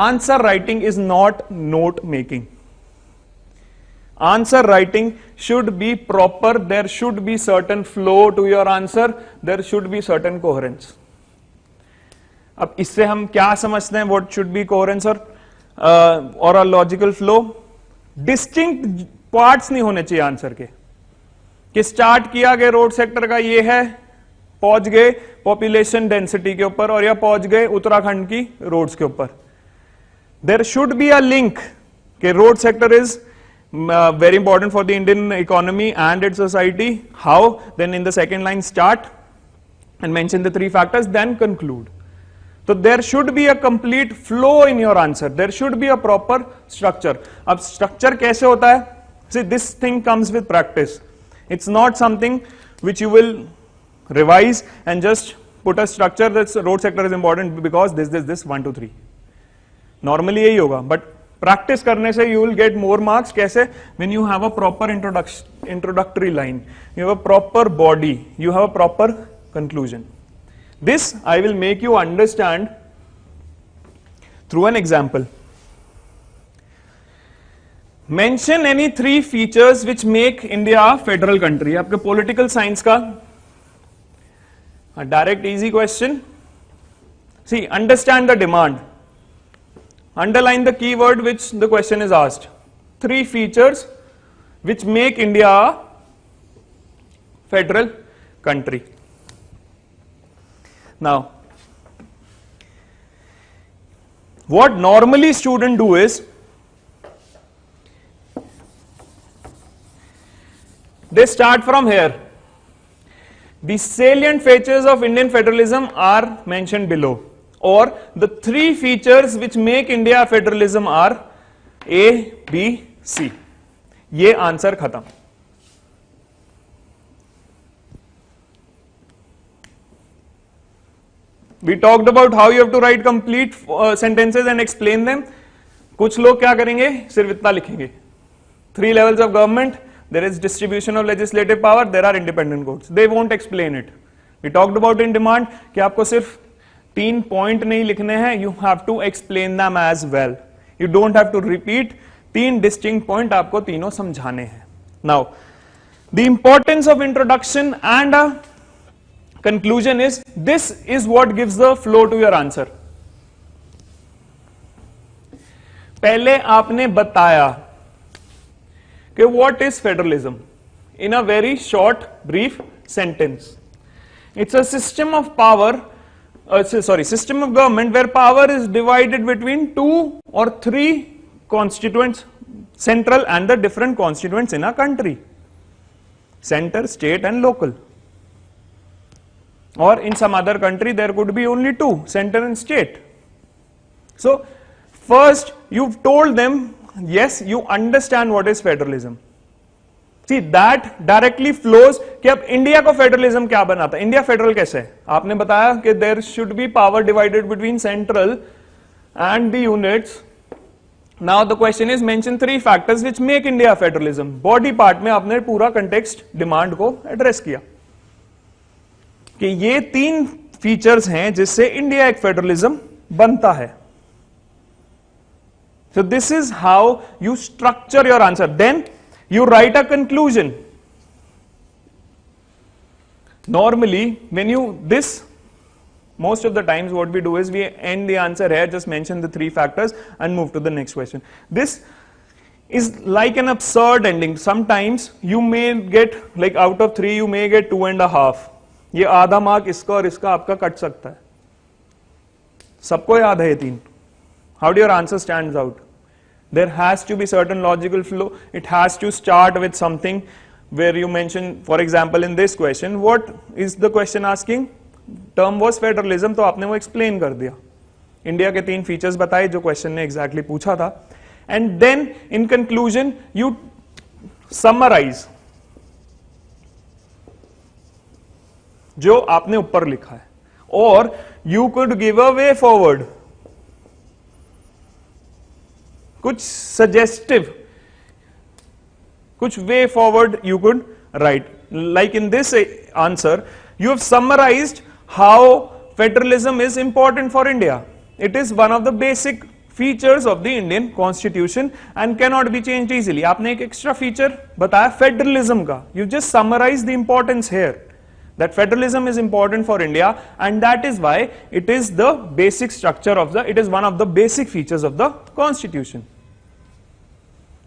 answer writing is not note making. Answer writing should be proper. There should be certain flow to your answer. There should be certain coherence. अब इससे हम क्या समझते हैं? What should be coherence or a logical flow? Distinct parts नहीं होने चाहिए answer के. कि स्टार्ट किया गया रोड सेक्टर का ये है, पहुंच गए पॉपुलेशन डेंसिटी के ऊपर, और या पहुंच गए उत्तराखंड की रोड्स के ऊपर. There should be a link Okay, road sector is very important for the Indian economy and its society. How? Then in the second line start and mention the three factors, then conclude. So there should be a complete flow in your answer. There should be a proper structure. अब structure कैसे होता है? See, this thing comes with practice. It's not something which you will revise and just put a structure that road sector is important because this 1 2 3. Normally यही होगा, but practice करने से you will get more marks. कैसे? When you have a proper introductory line, you have a proper body, you have a proper conclusion. This I will make you understand through an example. Mention any three features which make India a federal country. आपके political science का a direct easy question. See, understand the demand. Underline the keyword which the question is asked. Three features which make India a federal country. Now, what normally students do is, they start from here. The salient features of Indian federalism are mentioned below, or the three features which make India federalism are A, B, C. ये answer खत्म. We talked about how you have to write complete sentences and explain them. कुछ लोग क्या करेंगे? सिर्फ इतना लिखेंगे. 3 levels of government. There is distribution of legislative power. There are independent courts. They won't explain it. We talked about in demand कि आपको सिर्फ 3 point नहीं लिखने हैं. You have to explain them as well. You don't have to repeat. 3 distinct point आपको तीनों समझाने हैं. Now, the importance of introduction and a conclusion is, this is what gives the flow to your answer. पहले आपने बताया कि what is federalism in a very short brief sentence. It's a system of power, system of government where power is divided between 2 or 3 constituents, central and the different constituents in a country, center, state and local. Or in some other country there could be only 2, center and state. So first you've told them, yes, you understand what is federalism. See, that directly flows कि अब India को federalism क्या बनाता है, India federal कैसे है. आपने बताया कि there should be power divided between central and the units. Now the question is, mention 3 factors which make India federalism. Body part में आपने पूरा context demand को address किया कि ये 3 फीचर्स हैं जिससे इंडिया एक फेडरलिज्म बनता है. So this is how you structure your answer. Then you write a conclusion. Normally when you most of the times what we do is we end the answer here, just mention the 3 factors and move to the next question. This is like an absurd ending. Sometimes you may get, like out of 3 you may get 2.5. ये आधा mark इसका और इसका आपका cut सकता है. सबको याद है ये 3. How do your answer stands out? There has to be certain logical flow. It has to start with something where you mention, for example, in this question, what is the question asking? Term was federalism, तो आपने वो explain कर दिया. India के 3 features बताए जो question ने exactly पूछा था. And then in conclusion, you summarize जो आपने ऊपर लिखा है. Or you could give a way forward. कुछ suggestive, कुछ way forward you could write. Like in this answer, you have summarized how federalism is important for India. It is one of the basic features of the Indian Constitution and cannot be changed easily. आपने एक extra feature बताया federalism का. You just summarize the importance here. That federalism is important for India and that is why it is the basic structure of it is one of the basic features of the Constitution.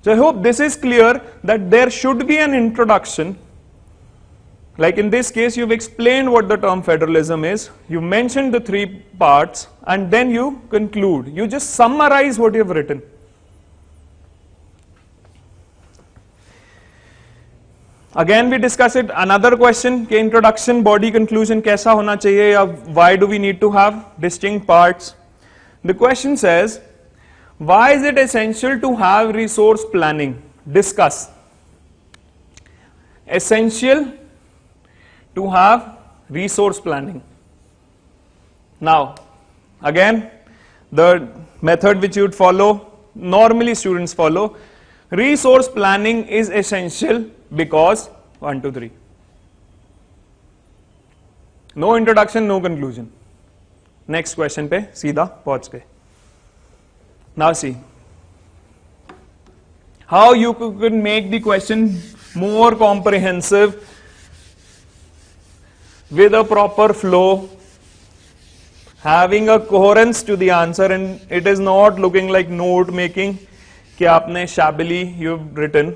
So I hope this is clear that there should be an introduction. Like in this case, you've explained what the term federalism is, you mentioned the 3 parts and then you conclude. You just summarize what you've written. Again we discuss it. Another question कि introduction, body, conclusion कैसा होना चाहिए या why do we need to have distinct parts? The question says, why is it essential to have resource planning? Discuss. Essential to have resource planning. Now, again, the method which you would follow, normally students follow, resource planning is essential because 1, 2, 3. No introduction, no conclusion. Next question पे सीधा पहुंच गए. Now see how you could make the question more comprehensive with a proper flow, having a coherence to the answer, and it is not looking like note making कि आपने shabbily you've written.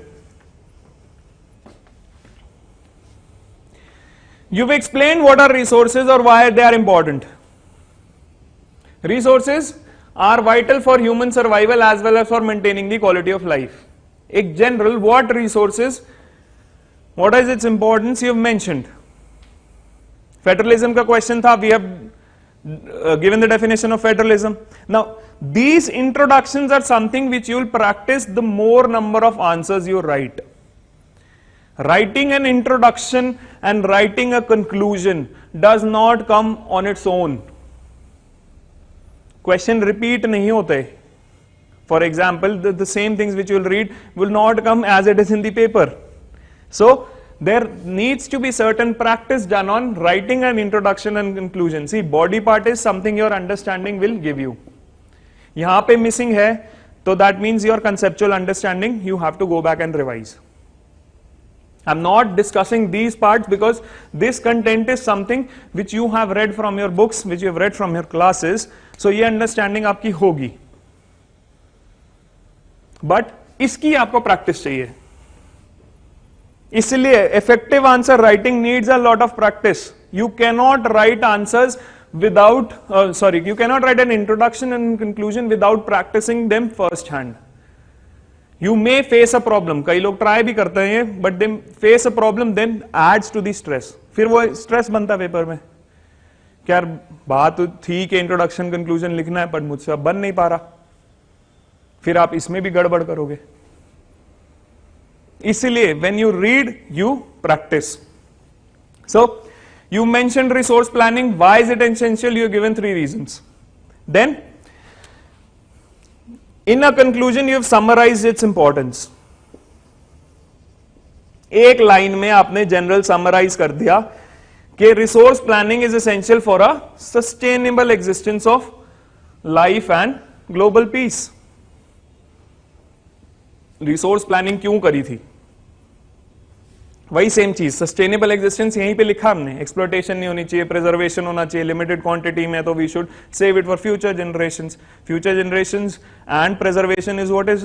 You've explained what are resources or why they are important. Resources are vital for human survival as well as for maintaining the quality of life. In general, what resources, what is its importance, you have mentioned. Federalism ka question tha, we have given the definition of federalism. Now, these introductions are something which you will practice the more number of answers you write. Writing an introduction and writing a conclusion does not come on its own. Question repeat nahi hote. For example, the same things which you will read will not come as it is in the paper. So, there needs to be certain practice done on writing an introduction and conclusion. See, body part is something your understanding will give you. यहाँ पे missing है, so that means your conceptual understanding, you have to go back and revise. I'm not discussing these parts because this content is something which you have read from your books, which you have read from your classes. So ये understanding आपकी होगी. But इसकी आपको practice चाहिए. इसलिए effective answer writing needs a lot of practice. You cannot write answers without, you cannot write an introduction and conclusion without practicing them first hand. You may face a problem. कई लोग try भी करते हैं, but they face a problem, then adds to the stress. फिर वो stress बनता है paper में. क्या यार बात थी कि introduction conclusion लिखना है, but मुझसे अब बन नहीं पा रहा. फिर आप इसमें भी गड़बड़ करोगे. इसलिए when you read, you practice. So, you mentioned resource planning. Why is it essential? You have given 3 reasons. Then, in a conclusion, you have summarized its importance. एक लाइन में आपने general summarize कर दिया कि resource planning is essential for a sustainable existence of life and global peace. Resource planning क्यों करी थी? वही सेम चीज, सस्टेनेबल एग्जिस्टेंस यहीं पे लिखा हमने. एक्सप्लॉयटेशन नहीं होनी चाहिए, प्रिजर्वेशन होना चाहिए, लिमिटेड क्वांटिटी में, तो we should save it for future generations. Future generations and preservation is what is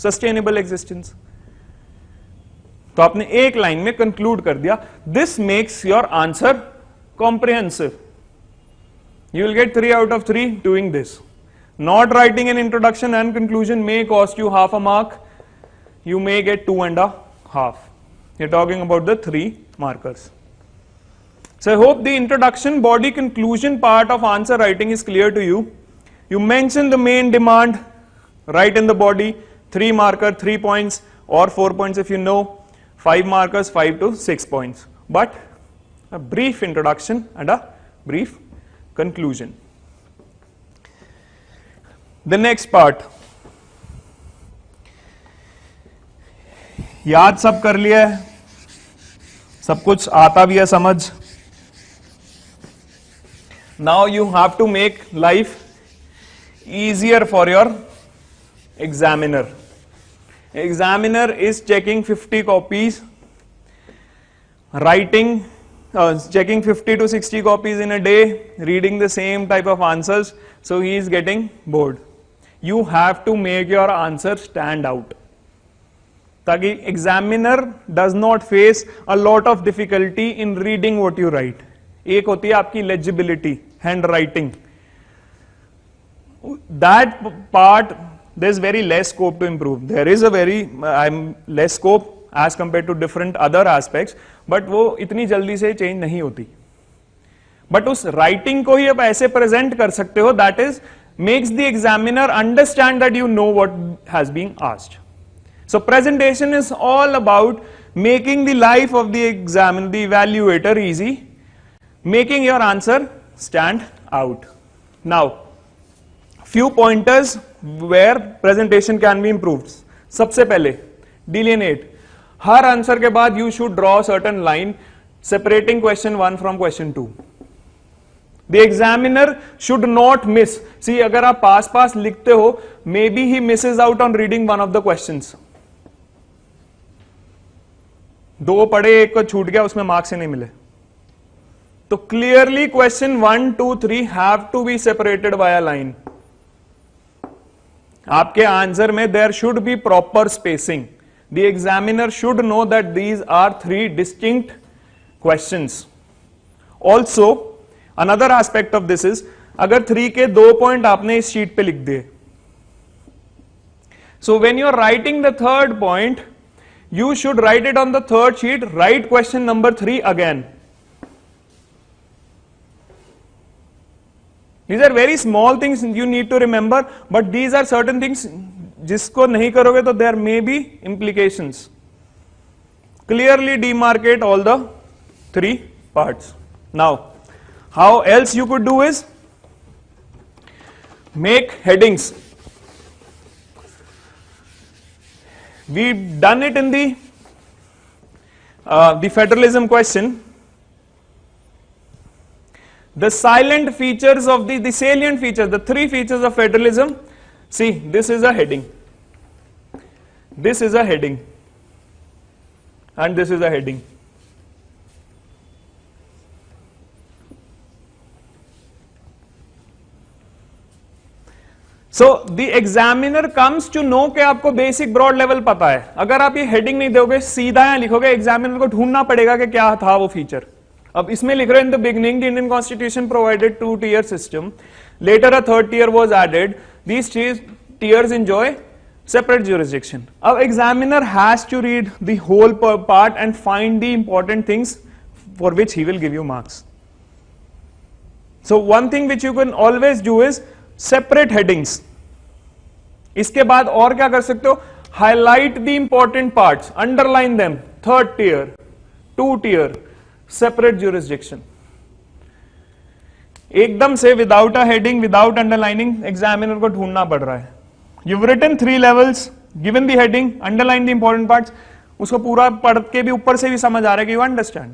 sustainable existence. तो आपने एक लाइन में कंक्लूड कर दिया. This makes your answer comprehensive. You will get 3 out of 3 doing this. Not writing an introduction and conclusion may cost you half a mark. You may get 2.5. You're talking about the 3 markers. So I hope the introduction, body, conclusion part of answer writing is clear to you. You mention the main demand, write in the body, 3 marker, 3 points, or 4 points if you know, 5 markers, 5 to 6 points. But a brief introduction and a brief conclusion. The next part. याद सब कर लिया है, सब कुछ आता भी है समझ. Now you have to make life easier for your examiner. Examiner is checking 50 copies, writing, checking 50 to 60 copies in a day, reading the same type of answers, so he is getting bored. You have to make your answer stand out. ताकि examiner does not face a lot of difficulty in reading what you write. एक होती है आपकी legibility, handwriting. That part, there's very less scope to improve. There is a very less scope. As compare to different other aspects, but वो इतनी जल्दी से change नहीं होती. बट उस राइटिंग को ही आप ऐसे प्रेजेंट कर सकते हो that is makes the examiner understand that you know what has been asked. So presentation is all about making the life of the examiner, the evaluator easy, making your answer stand out. Now few pointers where presentation can be improved. सबसे पहले delineate. हर answer के बाद you should draw certain line separating question 1 from question 2. The examiner should not miss. See, अगर आप पास लिखते हो, maybe he misses out on reading one of the questions. दो पढ़े, एक को छूट गया, उसमें मार्क्स ही नहीं मिले. तो clearly question 1, 2, 3 have to be separated by a line. आपके आंसर में there should be proper spacing. The examiner should know that these are 3 distinct questions. Also another aspect of this is, अगर 3 के 2 point आपने इस sheet पे लिख दिए, so when you are writing the third point, you should write it on the third sheet, write question number 3 again. These are very small things you need to remember, but these are certain things जिसको नहीं करोगे तो there may be implications. Clearly demarcate all the 3 parts. Now, how else you could do is make headings. We've done it in the federalism question. The silent features of the salient features, the 3 features of federalism. See, this is a heading. This is a heading. And this is a heading. So, the examiner comes to know कि आपको basic broad level पता है. अगर आप ये heading नहीं दोगे, सीधा यहाँ लिखोगे, examiner को ढूंढना पड़ेगा कि क्या था वो feature. अब इसमें लिख रहे हैं in the beginning the Indian constitution provided 2-tier system, later a 3rd tier was added, these tiers enjoy separate jurisdiction. अब examiner has to read the whole part and find the important things for which he will give you marks. So one thing which you can always do is separate headings. इसके बाद और क्या कर सकते हो, highlight the important parts, underline them, 3rd tier, 2 tier, separate jurisdiction. एकदम से without a heading, without underlining examiner को ढूंढना पड़ रहा है. You've written 3 levels, given the heading, underline the important parts, उसको पूरा पढ़ के भी ऊपर से भी समझ आ रहा है कि you understand.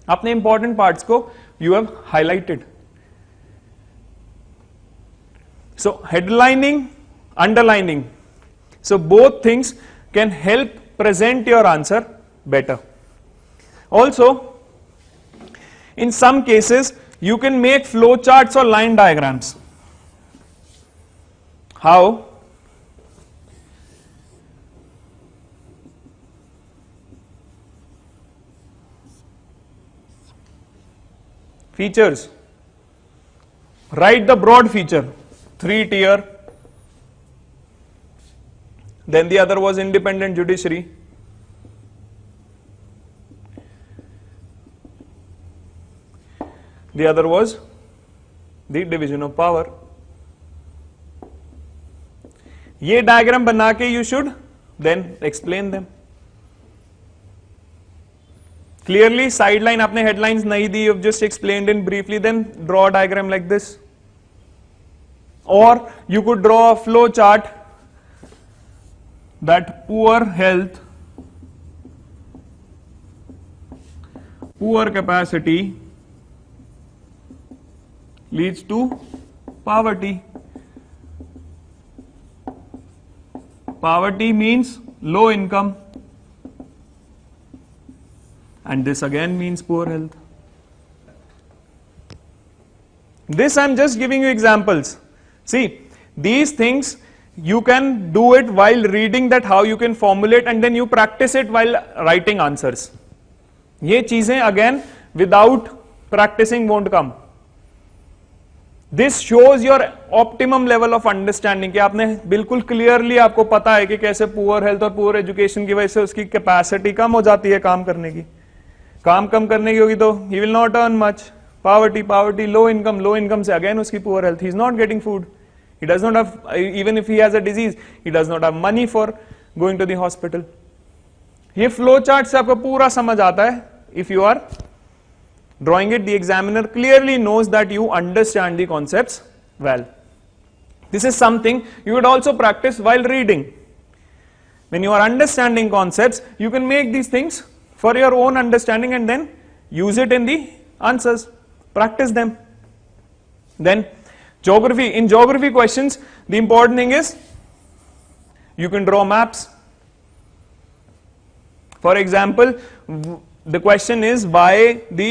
अपने important parts को you have highlighted. So headlining, underlining, so both things can help present your answer better. Also, in some cases, you can make flow charts or line diagrams. How? Features. Write the broad feature, 3-tier. Then the other was independent judiciary. The other was the division of power. ये diagram बना के you should then explain them. Clearly, sideline आपने headlines नहीं दी, you've just explained in briefly, then draw a diagram like this. Or you could draw a flow chart that poor health, poor capacity leads to poverty. Poverty means low income, and this again means poor health. This I'm just giving you examples. See, these things you can do it while reading that how you can formulate, and then you practice it while writing answers. ये चीजें again without practicing won't come. This shows your optimum level of understanding कि आपने बिल्कुल clearly, आपको पता है कि कैसे पुअर हेल्थ और पुअर एजुकेशन की वजह से उसकी कैपेसिटी कम हो जाती है काम करने की, काम कम करने की होगी तो he will not earn much, poverty, low income से अगेन उसकी poor health, he is not getting food, he does not have, even if he has a disease, he does not have money for going to the hospital. ये flow chart से आपको पूरा समझ आता है. If you are drawing it, the examiner clearly knows that you understand the concepts well. This is something you would also practice while reading. When you are understanding concepts, you can make these things for your own understanding and then use it in the answers. Practice them. Then geography. In geography questions, the important thing is you can draw maps. For example, the question is why the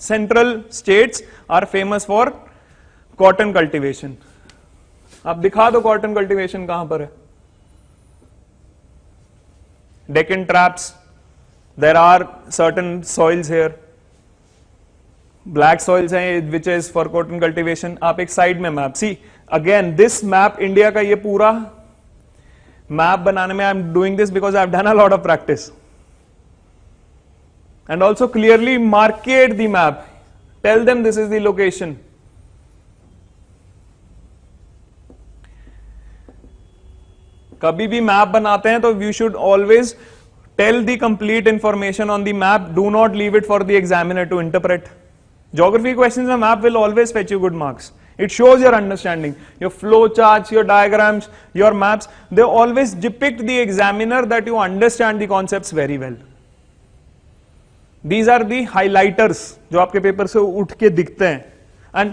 central states are famous for cotton cultivation. आप दिखा दो cotton cultivation कहां पर है. Deccan traps. There are certain soils here. Black soils हैं which is for cotton cultivation. आप एक side में map, see again this map India का, ये पूरा मैप बनाने में I am doing this because I have done a lot of practice and also clearly marked the map, tell them this is the location. कभी भी map बनाते हैं तो you should always tell the complete information on the map, do not leave it for the examiner to interpret. Geography questions on map will always fetch you good marks. It shows your understanding. Your flow charts, your diagrams, your maps, they always depict the examiner that you understand the concepts very well. These are the highlighters जो आपके paper से उठ के दिखते हैं. And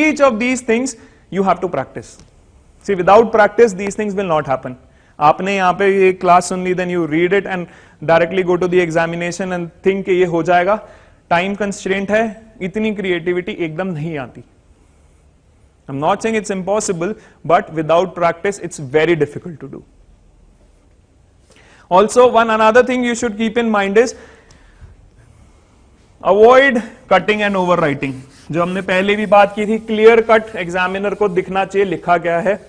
each of these things you have to practice. See, without practice these things will not happen. आपने यहाँ पे ये क्लास सुन ली, then you read it and directly go to the examination and think कि ये हो जाएगा. टाइम कंस्ट्रेंट है, इतनी क्रिएटिविटी एकदम नहीं आती. I am not saying it's impossible, but without practice it's very difficult to do. Also one another thing you should keep in mind is avoid cutting and overwriting. जो हमने पहले भी बात की थी, क्लियर कट एग्जामिनर को दिखना चाहिए लिखा क्या है.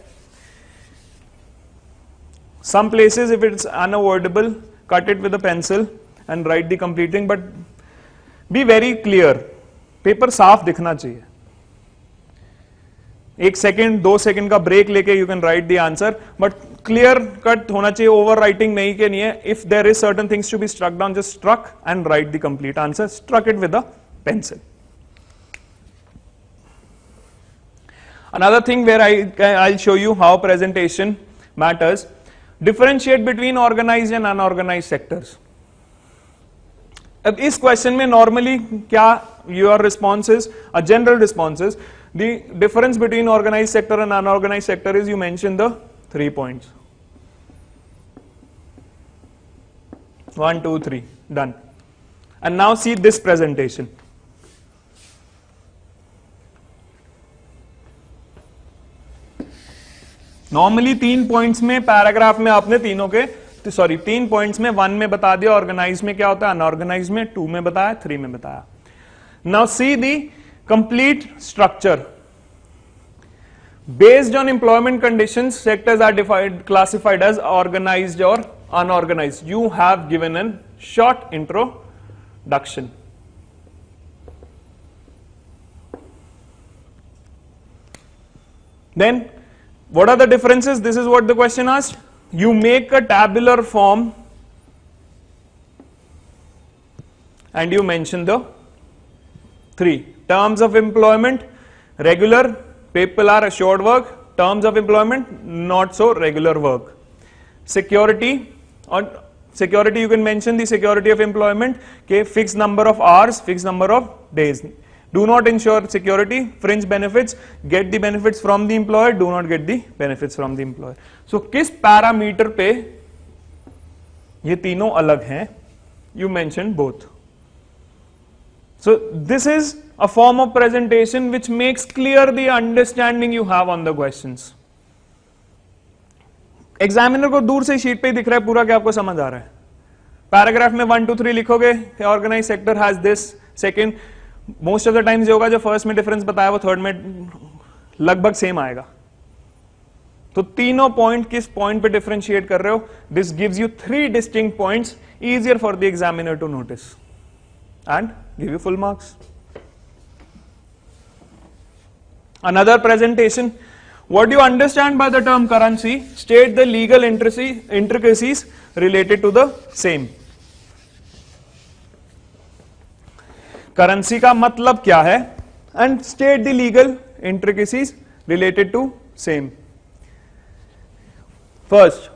Some places if it's unavoidable, cut it with a pencil and write the complete thing, but be very clear. Paper साफ दिखना चाहिए. 1 सेकेंड 2 सेकेंड का ब्रेक लेके you can write the answer, but clear cut होना चाहिए, overwriting नहीं के नहीं है. If there is certain things to be struck down, just struck and write the complete answer. Struck it with a pencil. Another thing where I'll show you how presentation matters. Differentiate between organized and unorganized sectors. अब इस question में normally क्या your responses, a general responses, the difference between organize sector and unorganize sector is you mention the 3 points. 1, 2, 3 done. And now see this presentation. Normally 3 points में paragraph में आपने तीनों के 3 points में 1 में बता दिया ऑर्गेनाइज में क्या होता है, अनऑर्गेनाइज में 2 में बताया, 3 में बताया. Now see the complete structure. Based on employment conditions, sectors are defined classified as organised और unorganised. You have given an short introduction. Then what are the differences? This is what the question asked. You make a tabular form and you mention the 3 terms of employment. Regular, people are assured work. Terms of employment, not so regular work. Security, or security you can mention the security of employment, okay, fixed number of hours, fixed number of days. Do not ensure security. Fringe benefits, get the benefits from the employer, do not get the benefits from the employer. So किस parameter पे ये तीनों अलग हैं? You mentioned both. So this is a form of presentation which makes clear the understanding you have on the questions. Examiner को दूर से sheet पे ही दिख रहा है पूरा कि आपको समझ आ रहा है. पैराग्राफ में 1, 2, 3 लिखोगे, organize sector has this, second most of the times ये होगा जो फर्स्ट में डिफरेंस बताया वो थर्ड में लगभग सेम आएगा। तो तीनों पॉइंट किस पॉइंट पे डिफरेंशिएट कर रहे हो, this gives you 3 distinct points, easier for the examiner to notice and give you full marks. Another presentation, what do you understand by the term currency? State the legal intricacies related to the same. Currency का मतलब क्या है and state the legal intricacies related to same. First,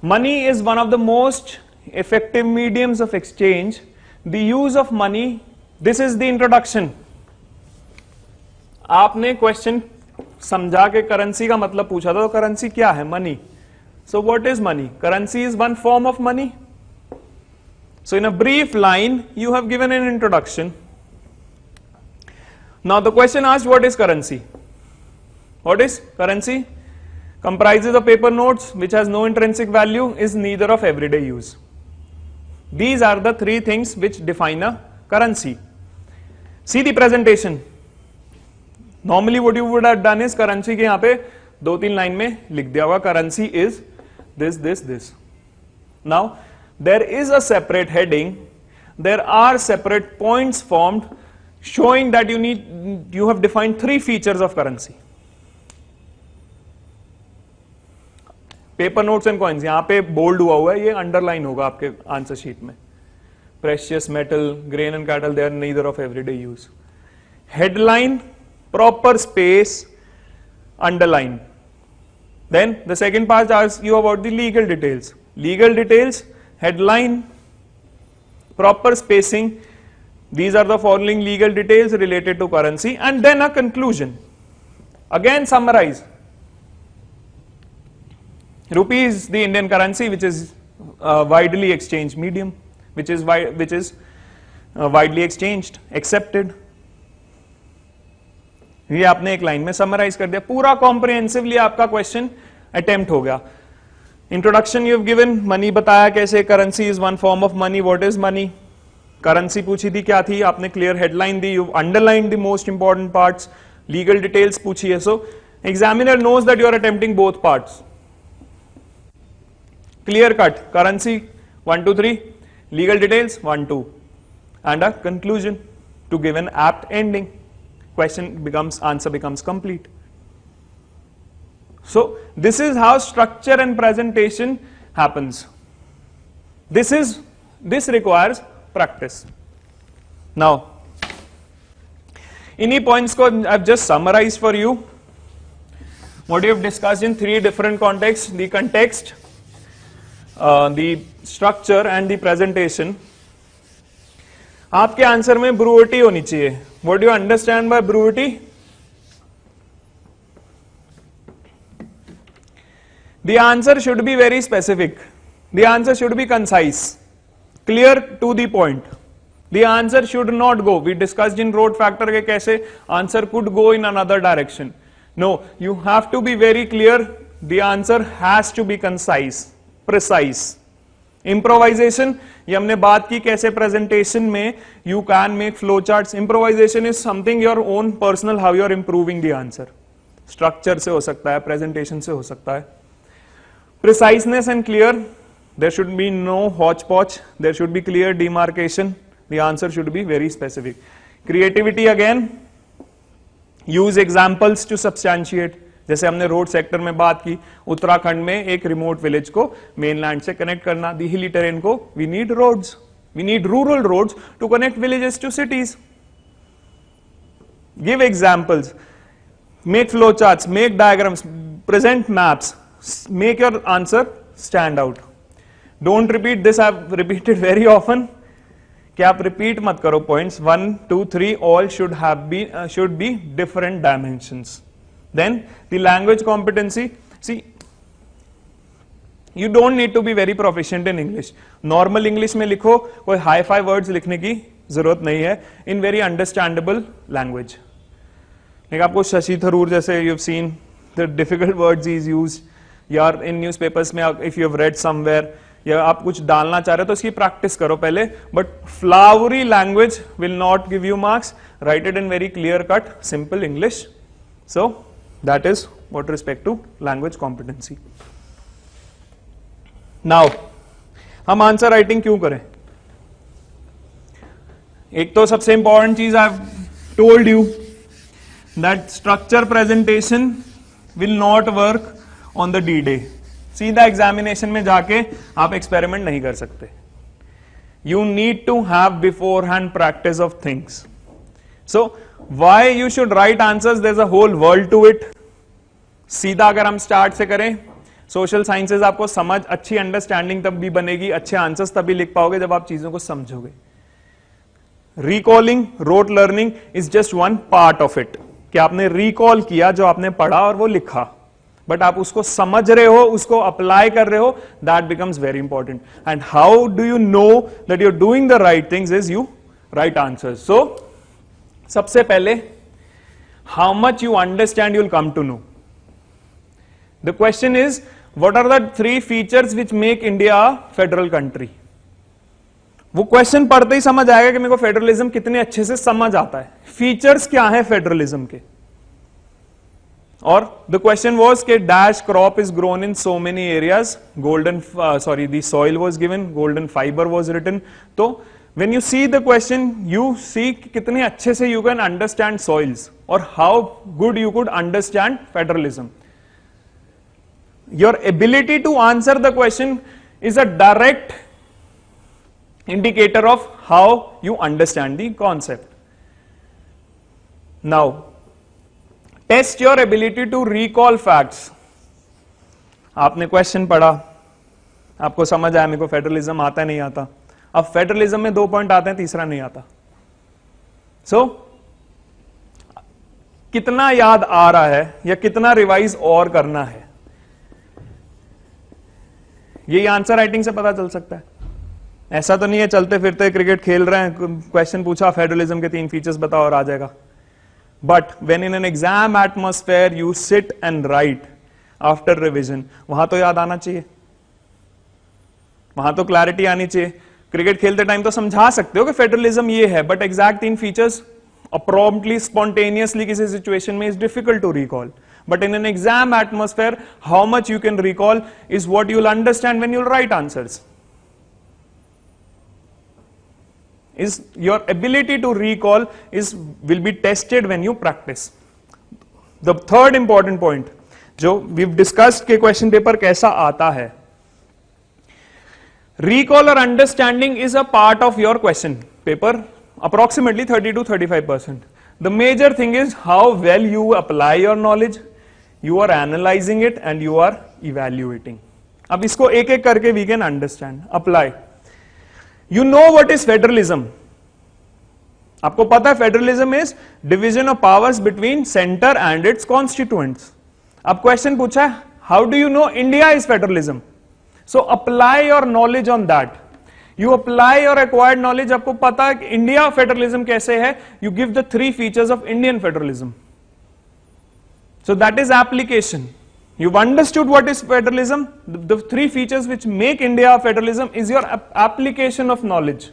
money is one of the most effective mediums of exchange. The use of money, this is the introduction. आपने question समझा के currency का मतलब पूछा था, तो करेंसी क्या है? Money. So what is money? Currency is one form of money. So in a brief line, you have given an introduction. Now the question asked, what is currency? What is currency? Comprises of paper notes which has no intrinsic value, is neither of everyday use. These are the 3 things which define a currency. See the presentation. Normally what you would have done is currency के यहाँ पे 2-3 line में लिख दिया होगा currency is this. Now there is a separate heading, there are separate points formed showing that you have defined 3 features of currency. Paper notes and coins यहाँ पे bold हुआ है, ये अंडरलाइन होगा आपके आंसर शीट में. Precious metal, grain and cattle, they are neither of everyday use. Headline, proper space, underline. Then the second part asks you about the legal details. Legal details, headline, proper spacing, these are the following legal details related to currency, and then a conclusion. Again summarize. Rupee is the Indian currency which is widely exchanged medium, which is widely exchanged, accepted. ये आपने एक line में summarise कर दिया, पूरा comprehensively आपका question attempt हो गया. Introduction you have given, money बताया कैसे, currency is one form of money, what is money, currency पूछी थी क्या थी, आपने क्लियर हेडलाइन दी, you underline the most important parts, legal details पूछी है. So examiner knows that you are attempting both parts. Clear cut, currency 1, 2, 3, legal details 1, 2, and a conclusion to give an apt ending. Answer becomes complete. So this is how structure and presentation happens. This requires practice. Now, इन्हीं points को I've just summarized for you. What you have discussed in 3 different contexts: the context, the structure and the presentation. आपके answer में ब्रूविटी होनी चाहिए. What do you understand by brevity? The answer should be very specific. The answer should be concise, clear to the point. The answer should not go. We discussed in road factor के कैसे answer could go in another direction. No, you have to be very clear. The answer has to be concise, precise. Improvisation, ये हमने बात की कैसे presentation में you can make flow charts. Improvisation is something your own personal how you are improving the answer. Structure से हो सकता है, presentation से हो सकता है. Preciseness and clear, there should be no hodgepodge, there should be clear demarcation. The answer should be very specific. Creativity again, use examples to substantiate. जैसे हमने रोड सेक्टर में बात की, उत्तराखंड में एक रिमोट विलेज को मेनलैंड से कनेक्ट करना, दी हिली टेरेन को we need roads, we need rural roads to connect villages to cities. Give examples, make flow charts, make diagrams, present maps, make your answer stand out. Don't repeat this, I have repeated very often कि आप repeat मत करो points. 1, 2, 3 all should be different dimensions. Then the language competency, see, you don't need to be very proficient in English. Normal English में लिखो, कोई high-fi words लिखने की जरूरत नहीं है. In very understandable language. लेकिन आपको शशि थरूर जैसे you've seen the difficult words he's used. यार in newspapers में if you have read somewhere, या आप कुछ डालना चाह रहे हो तो इसकी प्रैक्टिस करो पहले, but flowery language will not give you marks, write it in very clear cut simple English. So that is what respect to language competency. Now हम आंसर राइटिंग क्यों करें? एक तो सबसे इंपॉर्टेंट चीज I told you that structure presentation will not work on the D day. सीधा examination में जाके आप एक्सपेरिमेंट नहीं कर सकते. You need to have beforehand practice of things. So why you should write answers, there is a whole world to it. सीधा अगर हम स्टार्ट से करें, सोशल साइंसेज आपको समझ, अच्छी अंडरस्टैंडिंग तब भी बनेगी, अच्छे आंसर्स तभी लिख पाओगे जब आप चीजों को समझोगे. Recalling, rote learning is just one part of it, कि आपने रिकॉल किया जो आपने पढ़ा और वो लिखा, बट आप उसको समझ रहे हो, उसको अप्लाई कर रहे हो, that becomes very important. And how do you know that you are doing the right things is you right answers. So सबसे पहले how much you understand you will come to know. The question is what are the 3 features which make India federal country. वो question पढ़ते ही समझ आएगा कि मेरे को फेडरलिज्म कितने अच्छे से समझ आता है. फीचर्स क्या है फेडरलिज्म के? और द क्वेश्चन वाज कि dash crop is grown in so many areas, golden the soil was given, golden fibre was written. तो when you see the question you see कितने अच्छे से यू कैन अंडरस्टैंड सॉइल्स और how good you could understand federalism. Your ability to answer the question is a direct indicator of how you understand the concept. Now, test your ability to recall facts. आपने question पढ़ा, आपको समझ आया मेरे को federalism आता नहीं आता. अब फेडरलिज्म में 2 पॉइंट आते हैं, तीसरा नहीं आता. सो कितना याद आ रहा है या कितना रिवाइज और करना है, ये आंसर राइटिंग से पता चल सकता है. ऐसा तो नहीं है चलते फिरते क्रिकेट खेल रहे हैं, क्वेश्चन पूछा फेडरलिज्म के 3 फीचर्स बताओ और आ जाएगा. But when in an exam atmosphere you sit and right after revision, वहां तो याद आना चाहिए, वहां तो क्लैरिटी आनी चाहिए. क्रिकेट खेलते टाइम तो समझा सकते हो कि फेडरलिज्म ये है, but exact 3 features promptly spontaneously किसी सिचुएशन में is difficult to recall. But in an exam atmosphere, how much you can recall is what you'll understand when you'll write answers. Is your ability to recall will be tested when you practice. The third important point, जो we've discussed के question paper कैसा आता है. Recall or understanding is a part of your question paper, approximately 30 to 35%. The major thing is how well you apply your knowledge. You are analyzing it and you are evaluating. अब इसको एक एक करके we can understand. Apply. You know what is federalism? आपको पता है federalism is division of powers between centre and it's constituents. अब question पूछा है how do you no India is federalism. So apply your knowledge on that. You apply your acquired knowledge. आपको पता है कि इंडिया फेडरलिज्म कैसे है, you give the 3 features of Indian federalism. So that is application. You've understood what is federalism. The 3 features which make India federalism is your application of knowledge.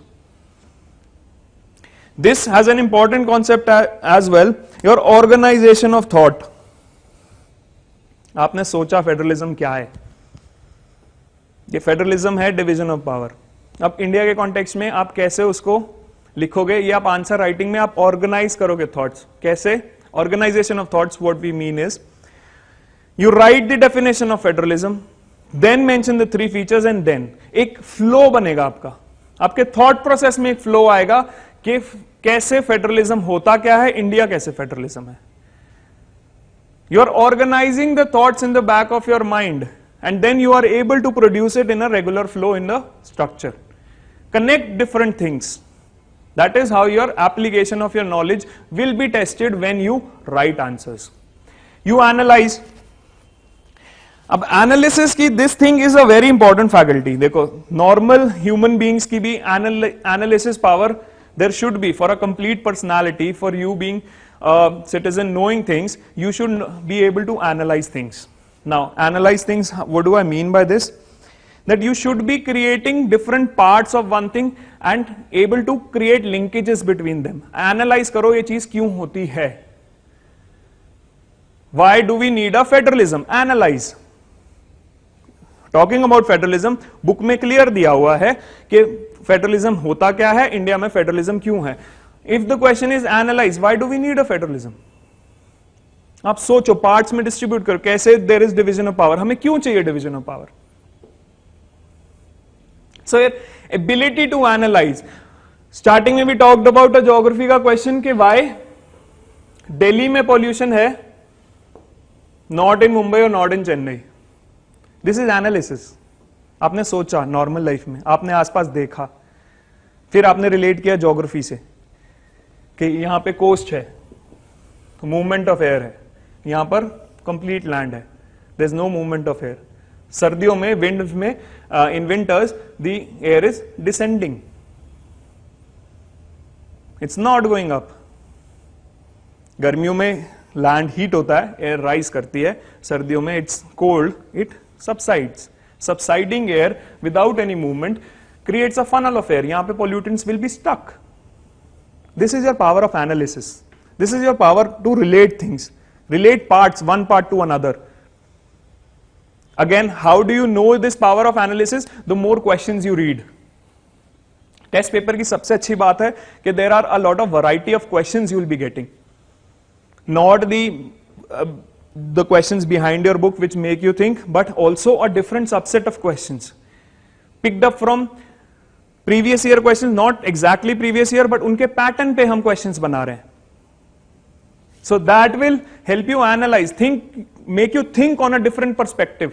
This has an important concept as well, your organization of thought. आपने सोचा federalism क्या है? ये federalism है division of power. अब India के context में आप कैसे उसको लिखोगे, ये आप आंसर राइटिंग में आप ऑर्गेनाइज करोगे थॉट्स. कैसे? Organization of thoughts, what we mean is, you write the definition of federalism, then mention the 3 features and then एक flow बनेगा आपका. आपके thought process में एक flow आएगा कि कैसे फेडरलिज्म होता क्या है, इंडिया कैसे फेडरलिज्म है. You are organizing the thoughts in the back of your mind and then you are able to produce it in a regular flow in the structure. Connect different things. That is how your application of your knowledge will be tested when you write answers. You analyze. अब analysis की this thing is a very important faculty. देखो normal human beings की भी analysis power there should be for a complete personality. For you being a citizen knowing things, you should be able to analyze things. Now analyze things, what do I mean by this? that you should be creating different parts of one thing and able to create linkages between them. Analyze करो ये चीज क्यों होती है. Why do we need a federalism? Analyze. Talking about federalism, book में clear दिया हुआ है कि फेडरलिज्म होता क्या है, इंडिया में फेडरलिज्म क्यों है. If the question is analyze, why do we need a federalism? आप सोचो, पार्ट्स में डिस्ट्रीब्यूट करो, कैसे there is division of power, हमें क्यों चाहिए division of power. So ability to analyze. Starting में we talked about a geography का question कि why दिल्ली में pollution है, not in Mumbai और not in Chennai. This is analysis. आपने सोचा नॉर्मल लाइफ में, आपने आसपास देखा, फिर आपने रिलेट किया ज्योग्राफी से कि यहां पे कोस्ट है तो मूवमेंट ऑफ एयर है, यहां पर कंप्लीट लैंड है, there is no movement of air. सर्दियों में विंड में in winters the air is descending, it's not going up. गर्मियों में लैंड हीट होता है, एयर राइज करती है, सर्दियों में it's cold, it subsides. Subsiding air without any movement creates a funnel of air. यहाँ पे pollutants will be stuck. This is your power of analysis. This is your power to relate things, relate parts, one part to another. Again, how do you know this power of analysis? The more questions you read. Test paper की सबसे अच्छी बात है कि there are a lot of variety of questions you will be getting. Not the questions behind your book which make you think, but also a different subset of questions picked up from previous year questions, not exactly previous year, but उनके pattern पे हम questions बना रहे हैं. So that will help you analyze, think, make you think on a different perspective,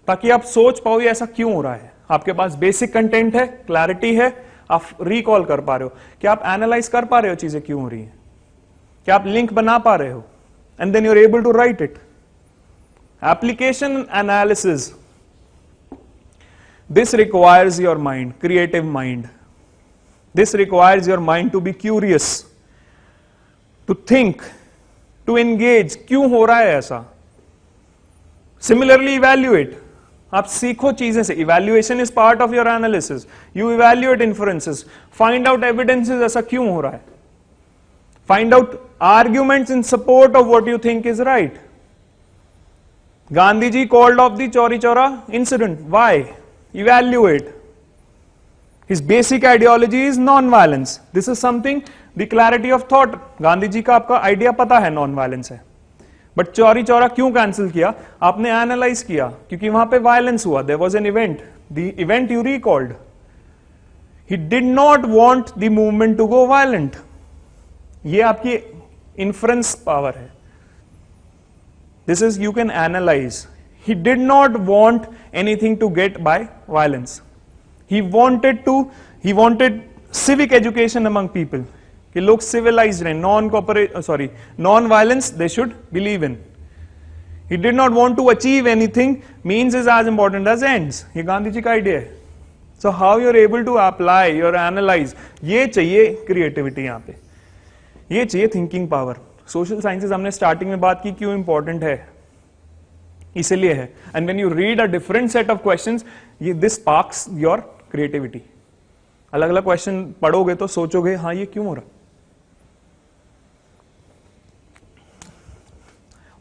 ताकि आप सोच पाओ ये ऐसा क्यों हो रहा है. आपके पास बेसिक कंटेंट है, क्लैरिटी है, आप रिकॉल कर पा रहे हो, कि आप एनालाइज कर पा रहे हो चीजें क्यों हो रही हैं, कि आप लिंक बना पा रहे हो, and then you're able to write it. Application analysis. This requires your mind, creative mind. This requires your mind to be curious, to think, to engage. क्यों हो रहा है ऐसा? Similarly, evaluate. आप सीखो चीजें से. Evaluation is part of your analysis. You evaluate inferences. Find out evidences, ऐसा क्यों हो रहा है? Find out arguments in support of what you think is right. Gandhi ji called off the Chauri Chaura incident. Why? Evaluate. His basic ideology is non-violence. This is something, the clarity of thought. Gandhi ji का आपका idea पता है non-violence है, but Chauri Chaura क्यों cancel किया? आपने analyse किया, क्योंकि वहां पे वायलेंस हुआ. There was an event. The event you recalled. He did not want the movement to go violent. ये आपकी inference power है. This is, you can analyze. He did not want anything to get by violence. He wanted civic education among people. कि लोग civilized रहे, non-violence they should believe in. He did not want to achieve anything. Means is as important as ends. ये गांधी जी का idea है. So how you're able to apply, your analyze, ये चाहिए creativity यहाँ पे. ये चाहिए थिंकिंग पावर. सोशल साइंसेज हमने स्टार्टिंग में बात की क्यों इंपॉर्टेंट है, इसलिए है. And when you read a different set of questions, ये दिस स्पार्क्स योर क्रिएटिविटी. अलग अलग क्वेश्चन पढ़ोगे तो सोचोगे हाँ ये क्यों हो रहा.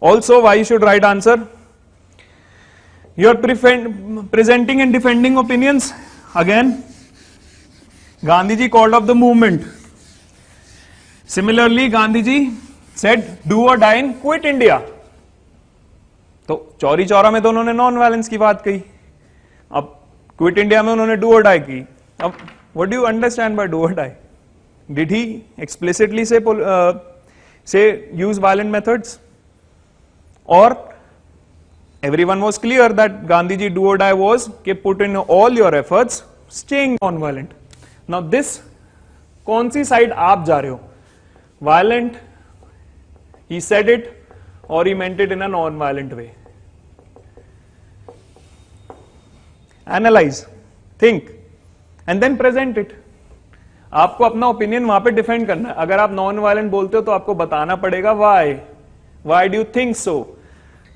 Also why you should write answer. You are presenting and defending opinions. Again Gandhi ji called off the movement. Similarly, Gandhi ji said, "Do or die in quit India." तो चौरी चौरा में तो उन्होंने नॉन वायलेंस की बात कही. अब क्विट इंडिया में उन्होंने डू और डाई की. अब what do you understand by do और डाई? डिड ही एक्सप्लिसिटली से यूज वायलेंट मेथड्स, और everyone was clear that Gandhi ji do or die was कि put in all your efforts staying non-violent. Now this, कौन सी side आप जा रहे हो? Violent, he said it, or he meant it in a non-violent way. Analyze, think, and then present it. आपको अपना opinion वहां पे डिफेंड करना है. अगर आप नॉन वायलेंट बोलते हो तो आपको बताना पड़ेगा why do you think so.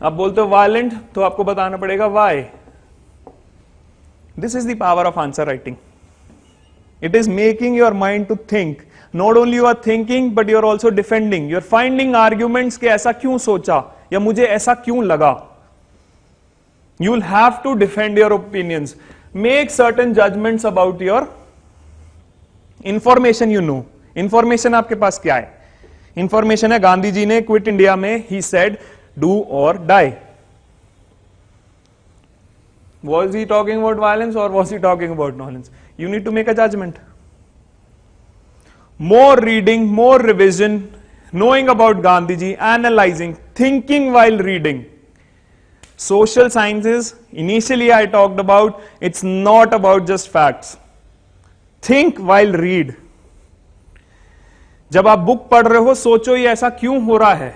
आप बोलते हो वायलेंट तो आपको बताना पड़ेगा Y. This is the power of answer writing. It is making your mind to think. Not only you are thinking, but you are also defending. You are finding arguments कि ऐसा क्यों सोचा या मुझे ऐसा क्यों लगा. You will have to defend your opinions. Make certain judgments about your information you know. Information आपके पास क्या है? Information है गांधी जी ने क्विट इंडिया में he said do or die. Was he talking about violence or was he talking about violence? You need to make a judgment. More reading, more revision, knowing about Gandhiji, analyzing, thinking while reading. Social sciences, initially I talked about, it's not about just facts. Think while read. जब आप book पढ़ रहे हो सोचो ये ऐसा क्यों हो रहा है.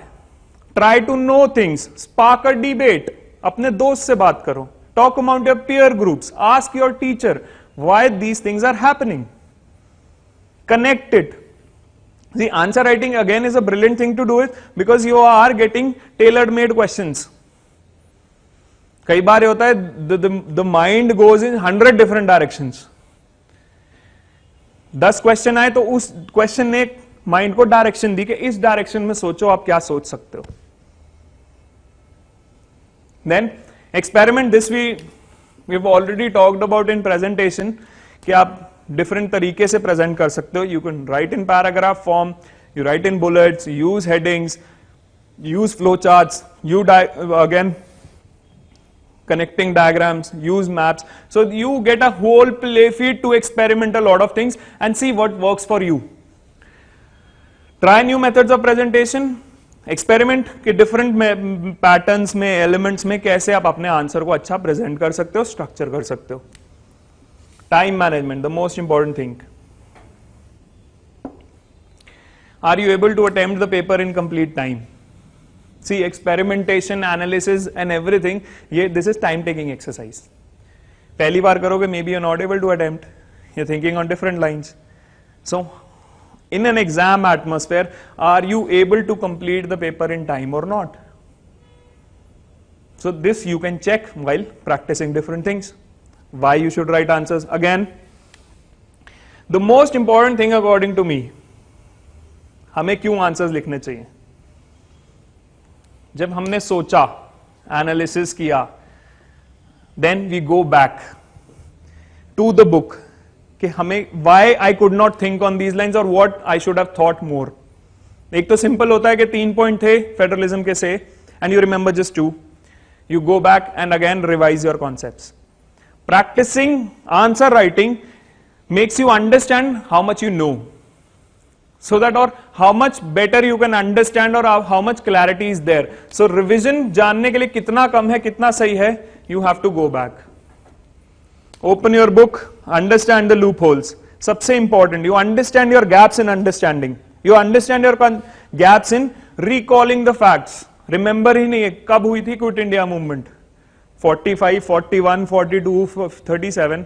Try to know things. Spark a debate. अपने दोस्त से बात करो. Talk among your peer groups. Ask your teacher why these things are happening. Connect it. The answer writing again is a brilliant thing to do it because you are getting tailor made questions. कई बार ये होता है the mind goes in 100 different directions. 10 question आए तो उस question ने mind को direction दी कि इस डायरेक्शन में सोचो आप क्या सोच सकते हो. Then experiment, this we've already talked about in presentation कि आप different तरीके से present कर सकते हो. You can write in paragraph form, you write in bullets, use headings, use flowcharts, again connecting diagrams, use maps. So you get a whole play field to experiment a lot of things and see what works for you. Try new methods of presentation. Experiment के different patterns में elements में कैसे आप अपने answer को अच्छा present कर सकते हो, स्ट्रक्चर कर सकते हो. Time management, the most important thing. Are you able to attempt the paper in complete time? See experimentation, analysis and everything, ये this is time taking exercise. पहली बार करोगे maybe you not able to attempt, you are thinking on different lines. So in an exam atmosphere, are you able to complete the paper in time or not? So this you can check while practicing different things. Why you should write answers? Again, the most important thing according to me, हमें क्यों answers लिखने चाहिए? जब हमने सोचा, analysis किया, then we go back to the book कि हमें why I could not think on these lines or what I should have thought more. एक तो सिंपल होता है कि 3 पॉइंट थे फेडरलिज्म के से and you remember just 2. You go back and again revise your concepts. Practicing answer writing makes you understand how much you know, so that or how much better you can understand or how much clarity is there. So revision जानने के लिए कितना कम है कितना सही है, you have to go back. Open your book, understand the loopholes. सबसे important, you understand your gaps in understanding. You understand your gaps in recalling the facts. Remember ही नहीं है कब हुई थी क्विट इंडिया मूवमेंट, 45, 41, 42, 37.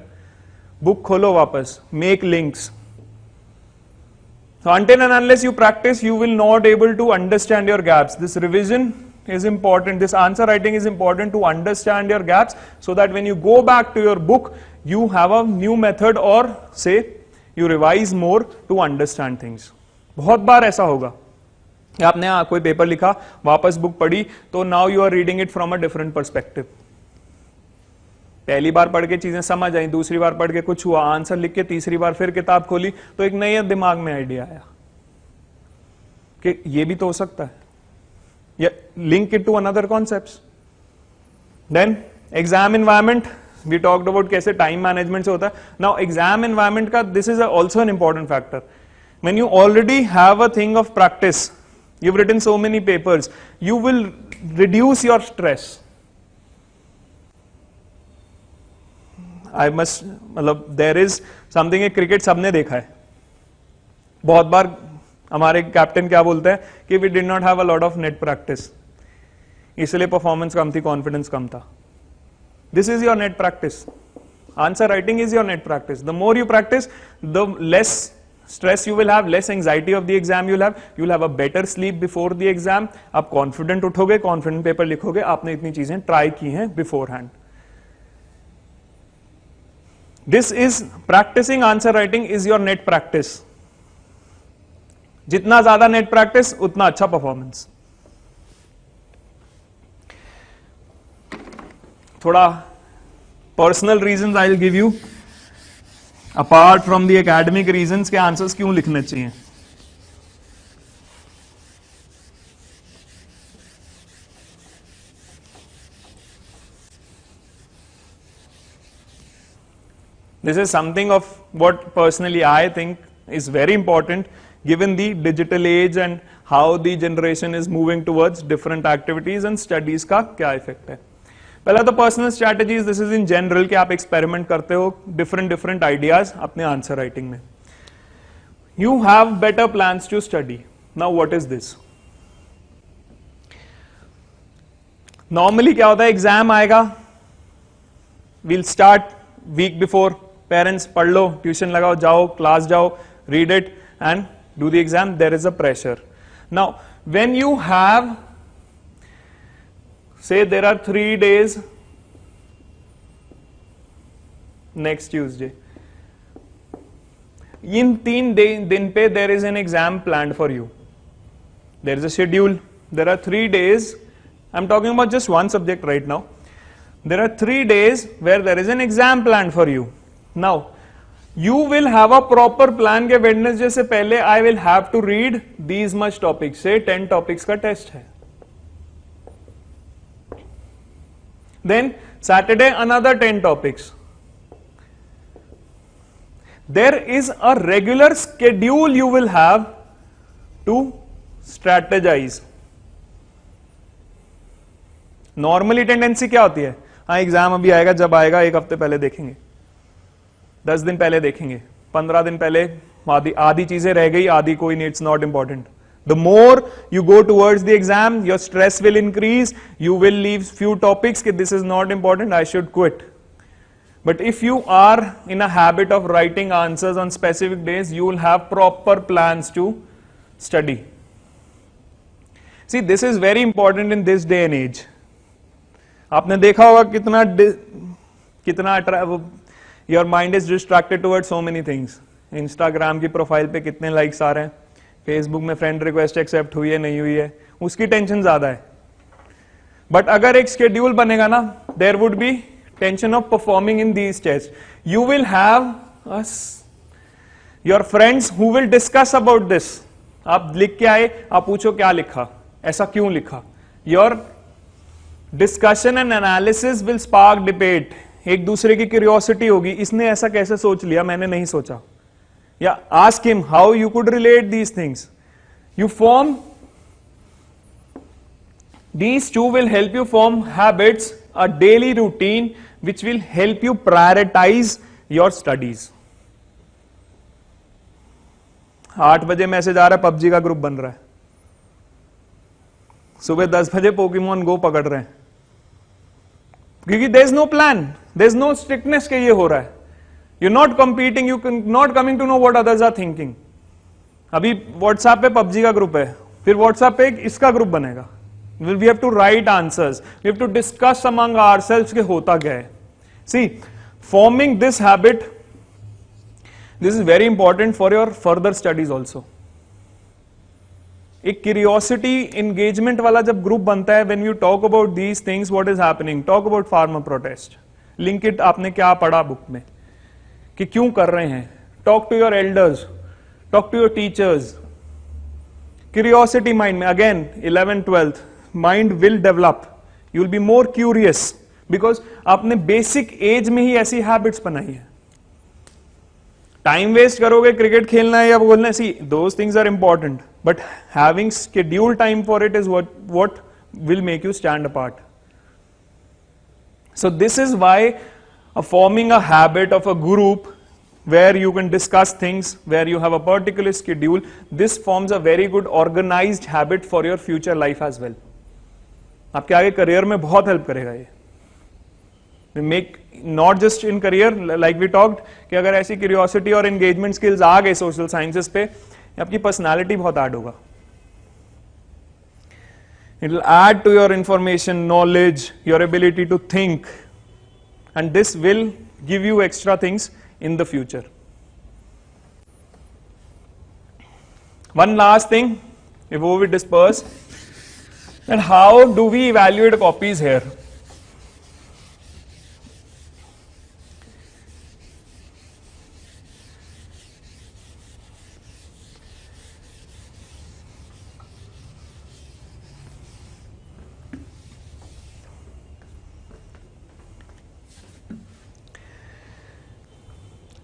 बुक खोलो वापस, make links. So until and unless you practice, you will not able to understand your gaps. This revision is important. This answer writing is important to understand your gaps, so that when you go back to your book, you have a new method or say you revise more to understand things. बहुत बार ऐसा होगा, आपने कोई paper लिखा, वापस book पढ़ी, तो now you are reading it from a different perspective. पहली बार पढ़ के चीजें समझ आई, दूसरी बार पढ़ के कुछ हुआ, आंसर लिख के तीसरी बार फिर किताब खोली तो एक नया दिमाग में आइडिया आया कि ये भी तो हो सकता है. Link it to another concepts. Then exam environment, we talked about कैसे time management से होता है. Now exam environment का this is also an important factor. When you already have a thing of practice, you've written so many papers, you will reduce your stress. I must, मतलब there is something in cricket सबने देखा है. बहुत बार हमारे captain क्या बोलते हैं कि we did not have a lot of net practice, इसलिए परफॉर्मेंस कम थी, कॉन्फिडेंस कम था. This is your net practice. Answer writing is your net practice. The more you practise, the less stress you will have, less anxiety of the exam you will have a better sleep before the exam. आप confident उठोगे, confident paper लिखोगे, आपने इतनी चीजें try की हैं beforehand. This is practising answer writing is your net practice. जितना ज्यादा नेट प्रैक्टिस उतना अच्छा परफॉर्मेंस. थोड़ा personal reasons I will give you apart from the academic reasons के आंसर्स क्यों लिखने चाहिए. This is something of what personally I think is very important given the digital age and how the generation is moving towards different activities and studies का क्या effect है. पहला तो personal strategies, this is in general कि आप experiment करते हो different ideas अपने आंसर राइटिंग में. You have better plans to study. Now what is this. Normally क्या होता है, एग्जाम आएगा, we'll start week before, parents पढ़ लो, ट्यूशन लगाओ, जाओ क्लास जाओ, read it and do the exam. There is a pressure. Now when you have say there are 3 days next Tuesday, in 3 दिन पे there is an exam planned for you. There is a schedule. There are 3 days. I'm talking about just one subject right now. There are 3 days where there is an exam planned for you. Now you will have a proper plan के Wednesday से पहले I will have to read these much topics. say 10 topics का test है. Then Saturday another 10 topics. There is a regular schedule you will have to strategize. Normally tendency क्या होती है, हाँ exam अभी आएगा, जब आएगा 1 हफ्ते पहले देखेंगे, 10 दिन पहले देखेंगे, 15 दिन पहले आधी चीजें रह गई, आधी कोई नहीं, it's not important. The more you go towards the exam, your stress will increase. You will leave few topics that this is not important, I should quit. But if you are in a habit of writing answers on specific days, you will have proper plans to study. See, this is very important in this day and age. आपने देखा होगा कितना your mind is distracted towards so many things. Instagram की profile पे कितने likes आ रहे हैं, Facebook में फ्रेंड रिक्वेस्ट एक्सेप्ट हुई है नहीं हुई है, उसकी टेंशन ज्यादा है. बट अगर एक शेड्यूल बनेगा ना, there would be tension of performing in these test. You will have your friends who will discuss about this. आप लिख के आए, आप पूछो क्या लिखा, ऐसा क्यों लिखा. Your discussion and analysis will spark debate. एक दूसरे की क्यूरियोसिटी होगी, इसने ऐसा कैसे सोच लिया, मैंने नहीं सोचा. Yeah, ask him how you could relate these things. You form, these two will help you form habits, a daily routine which will help you prioritize your studies. 8 बजे मैसेज आ रहा है, पबजी का ग्रुप बन रहा है, सुबह 10 बजे Pokemon गो पकड़ रहे हैं, क्योंकि there is no plan, there is no strictness के ये हो रहा है. You're not competing, you're not coming to know what others are thinking. अभी WhatsApp पे PUBG का ग्रुप है, फिर WhatsApp पे इसका ग्रुप बनेगा. We have to write answers. We have to discuss among ourselves कि होता क्या है. See, forming this habit, this is very important for your further studies also. एक curiosity engagement वाला जब ग्रुप बनता है, when you talk about these things, what is happening? Talk about farmer protest. Link it, आपने क्या पढ़ा book में, कि क्यों कर रहे हैं. Talk to your elders, talk to your teachers. Curiosity mind में, again 11th 12th mind will develop. You will be more curious because आपने बेसिक एज में ही ऐसी हैबिट्स बनाई है. टाइम वेस्ट करोगे, क्रिकेट खेलना है या बोलना है, see those things are important, but having schedule time for it is what will make you stand apart. So this is why forming a habit of a group where you can discuss things, where you have a particular schedule, this forms a very good organized habit for your future life as well. आपके आगे career में बहुत help करेगा ये. Make not just in career, like we talked, कि अगर ऐसी curiosity और एंगेजमेंट स्किल्स आ गए सोशल साइंसेस पे, आपकी पर्सनालिटी बहुत ऐड होगा. It will add to your information, knowledge, your ability to think. And this will give you extra things in the future. One last thing before we disperse, and how do we evaluate copies here?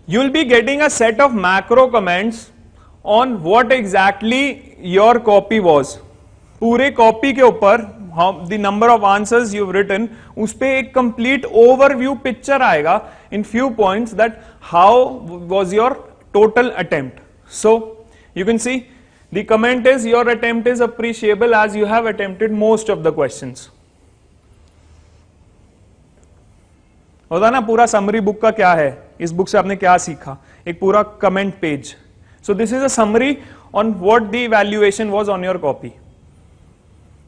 You will be getting a set of macro comments on what exactly your copy was. पूरे copy के ऊपर the number of answers you've written, उस पे एक complete overview picture आएगा in few points that how was your total attempt. So you can see the comment is your attempt is appreciable as you have attempted most of the questions. होता ना पूरा summary book का क्या है, इस book से आपने क्या सीखा, एक पूरा comment page. So this is a summary on what the evaluation was on your copy.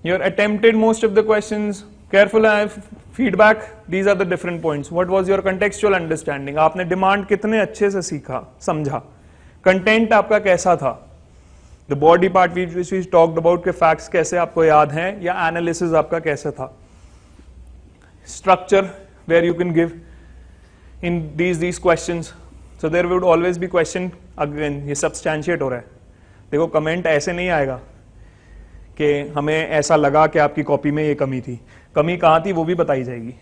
Your attempted most of the questions, careful feedback, these are the different points. What was your contextual understanding, आपने demand कितने अच्छे से सीखा समझा, content आपका कैसा था, the body part which we talked about के फैक्ट्स कैसे आपको याद हैं या एनालिसिस आपका कैसा था, structure where you can give in these questions. So there would always be question. Again ये substantiate हो रहा है. देखो कमेंट ऐसे नहीं आएगा कि हमें ऐसा लगा कि आपकी कॉपी में ये कमी थी. कमी कहाँ थी वो भी बताई जाएगी.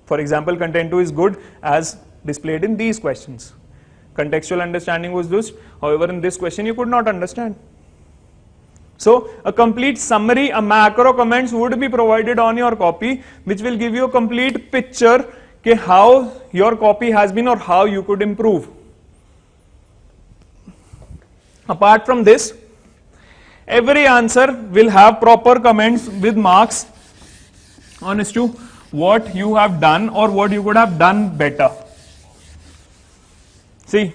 For example, content 2 is good as displayed in these questions. Contextual understanding was this. However, in this question you could not understand. So a complete summary, a macro comments would be provided on your copy, which will give you a complete picture ke how your copy has been or how you could improve. Apart from this, every answer will have proper comments with marks on as to what you have done or what you could have done better. See,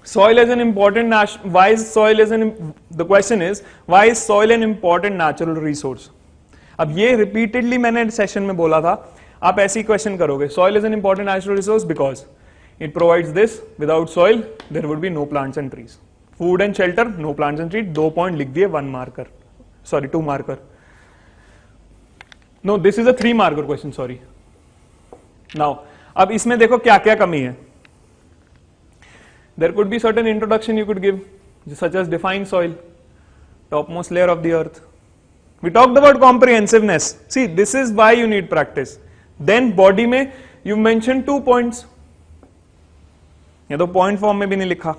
soil is an important, why is soil is an, the question is, why is soil an important natural resource? अब ये repeatedly मैंने session में बोला था, आप ऐसी question करोगे, soil is an important natural resource because it provides this, without soil there would be no plants and trees. Food and shelter, no plants and trees, 2 point लिख दिए, 1 marker, sorry 2 marker. No, this is a 3 marker question, sorry. Now, अब इसमें देखो क्या क्या कमी है. There could be certain introduction you could give, such as define soil, topmost layer of the earth. We talked about comprehensiveness. See, this is why you need practice. Then body में you mentioned 2 points. ये तो point form में भी नहीं लिखा.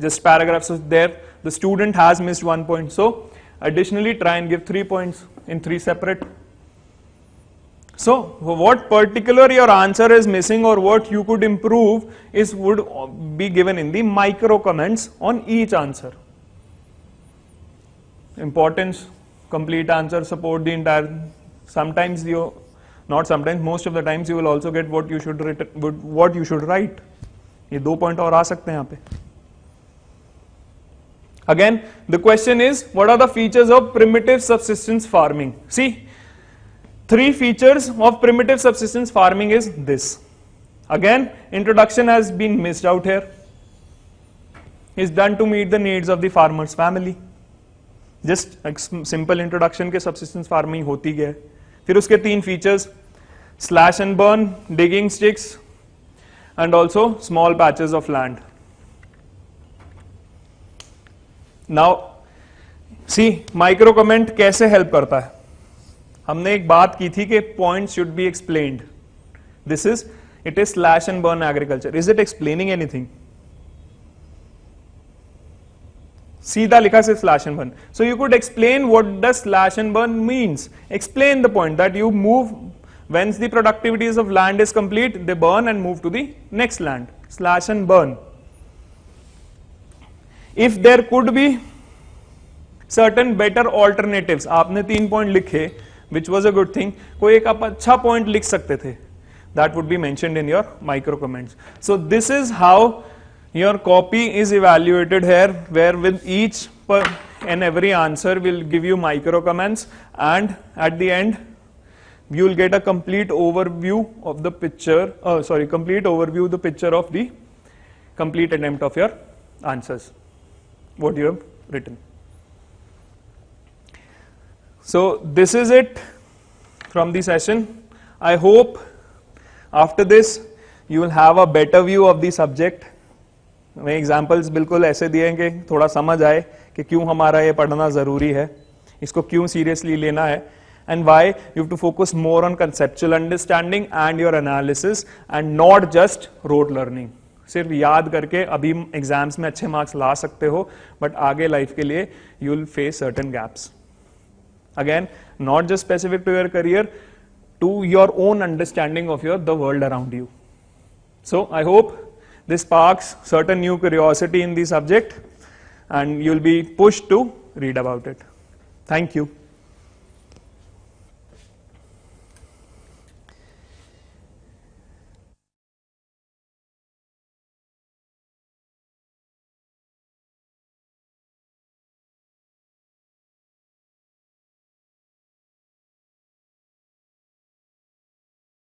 Just paragraphs is there. The student has missed 1 point. So additionally try and give 3 points in 3 separate. So what particular your answer is missing or what you could improve is would be given in the micro comments on each answer. Importance, complete answer, support the entire. Sometimes you, not sometimes, most of the times you will also get what you should write. ये 2 point और आ सकते हैं यहाँ पे. Again, the question is, what are the features of primitive subsistence farming? See. 3 features of primitive subsistence farming is this. Again, introduction has been missed out here. Is done to meet the needs of the farmer's family. Just a simple introduction के subsistence farming होती है. फिर उसके 3 features, slash and burn, digging sticks, and also small patches of land. Now, see, micro comment कैसे help करता है? हमने एक बात की थी कि point should be explained. This is it is slash and burn agriculture. Is it explaining anything? सीधा लिखा सिर्फ slash and burn. So you could explain what does slash and burn means. Explain the point that you move whence the productivities of land is complete, they burn and move to the next land. Slash and burn. If there could be certain better alternatives, आपने 3 point लिखे, which was a good thing. कोई एक आप अच्छा point लिख सकते थे. That would be mentioned in your micro comments. So this is how your copy is evaluated here, where with each and every answer will give you micro comments, and at the end you will get a complete overview of the picture, complete overview of the picture of the complete attempt of your answers, what you have written. So this is it from the session. I hope after this you will have a better view of the subject. मैं examples बिल्कुल ऐसे दिए कि थोड़ा समझ आए कि क्यों हमारा ये पढ़ना ज़रूरी है, इसको क्यों सीरियसली लेना है, and why you have to focus more on conceptual understanding and your analysis and not just rote learning. सिर्फ याद करके अभी एग्जाम्स में अच्छे मार्क्स ला सकते हो, बट आगे लाइफ के लिए you will face certain gaps. Again, not just specific to your career, to your own understanding of the world around you. So I hope this sparks certain new curiosity in the subject and you'll be pushed to read about it. Thank you.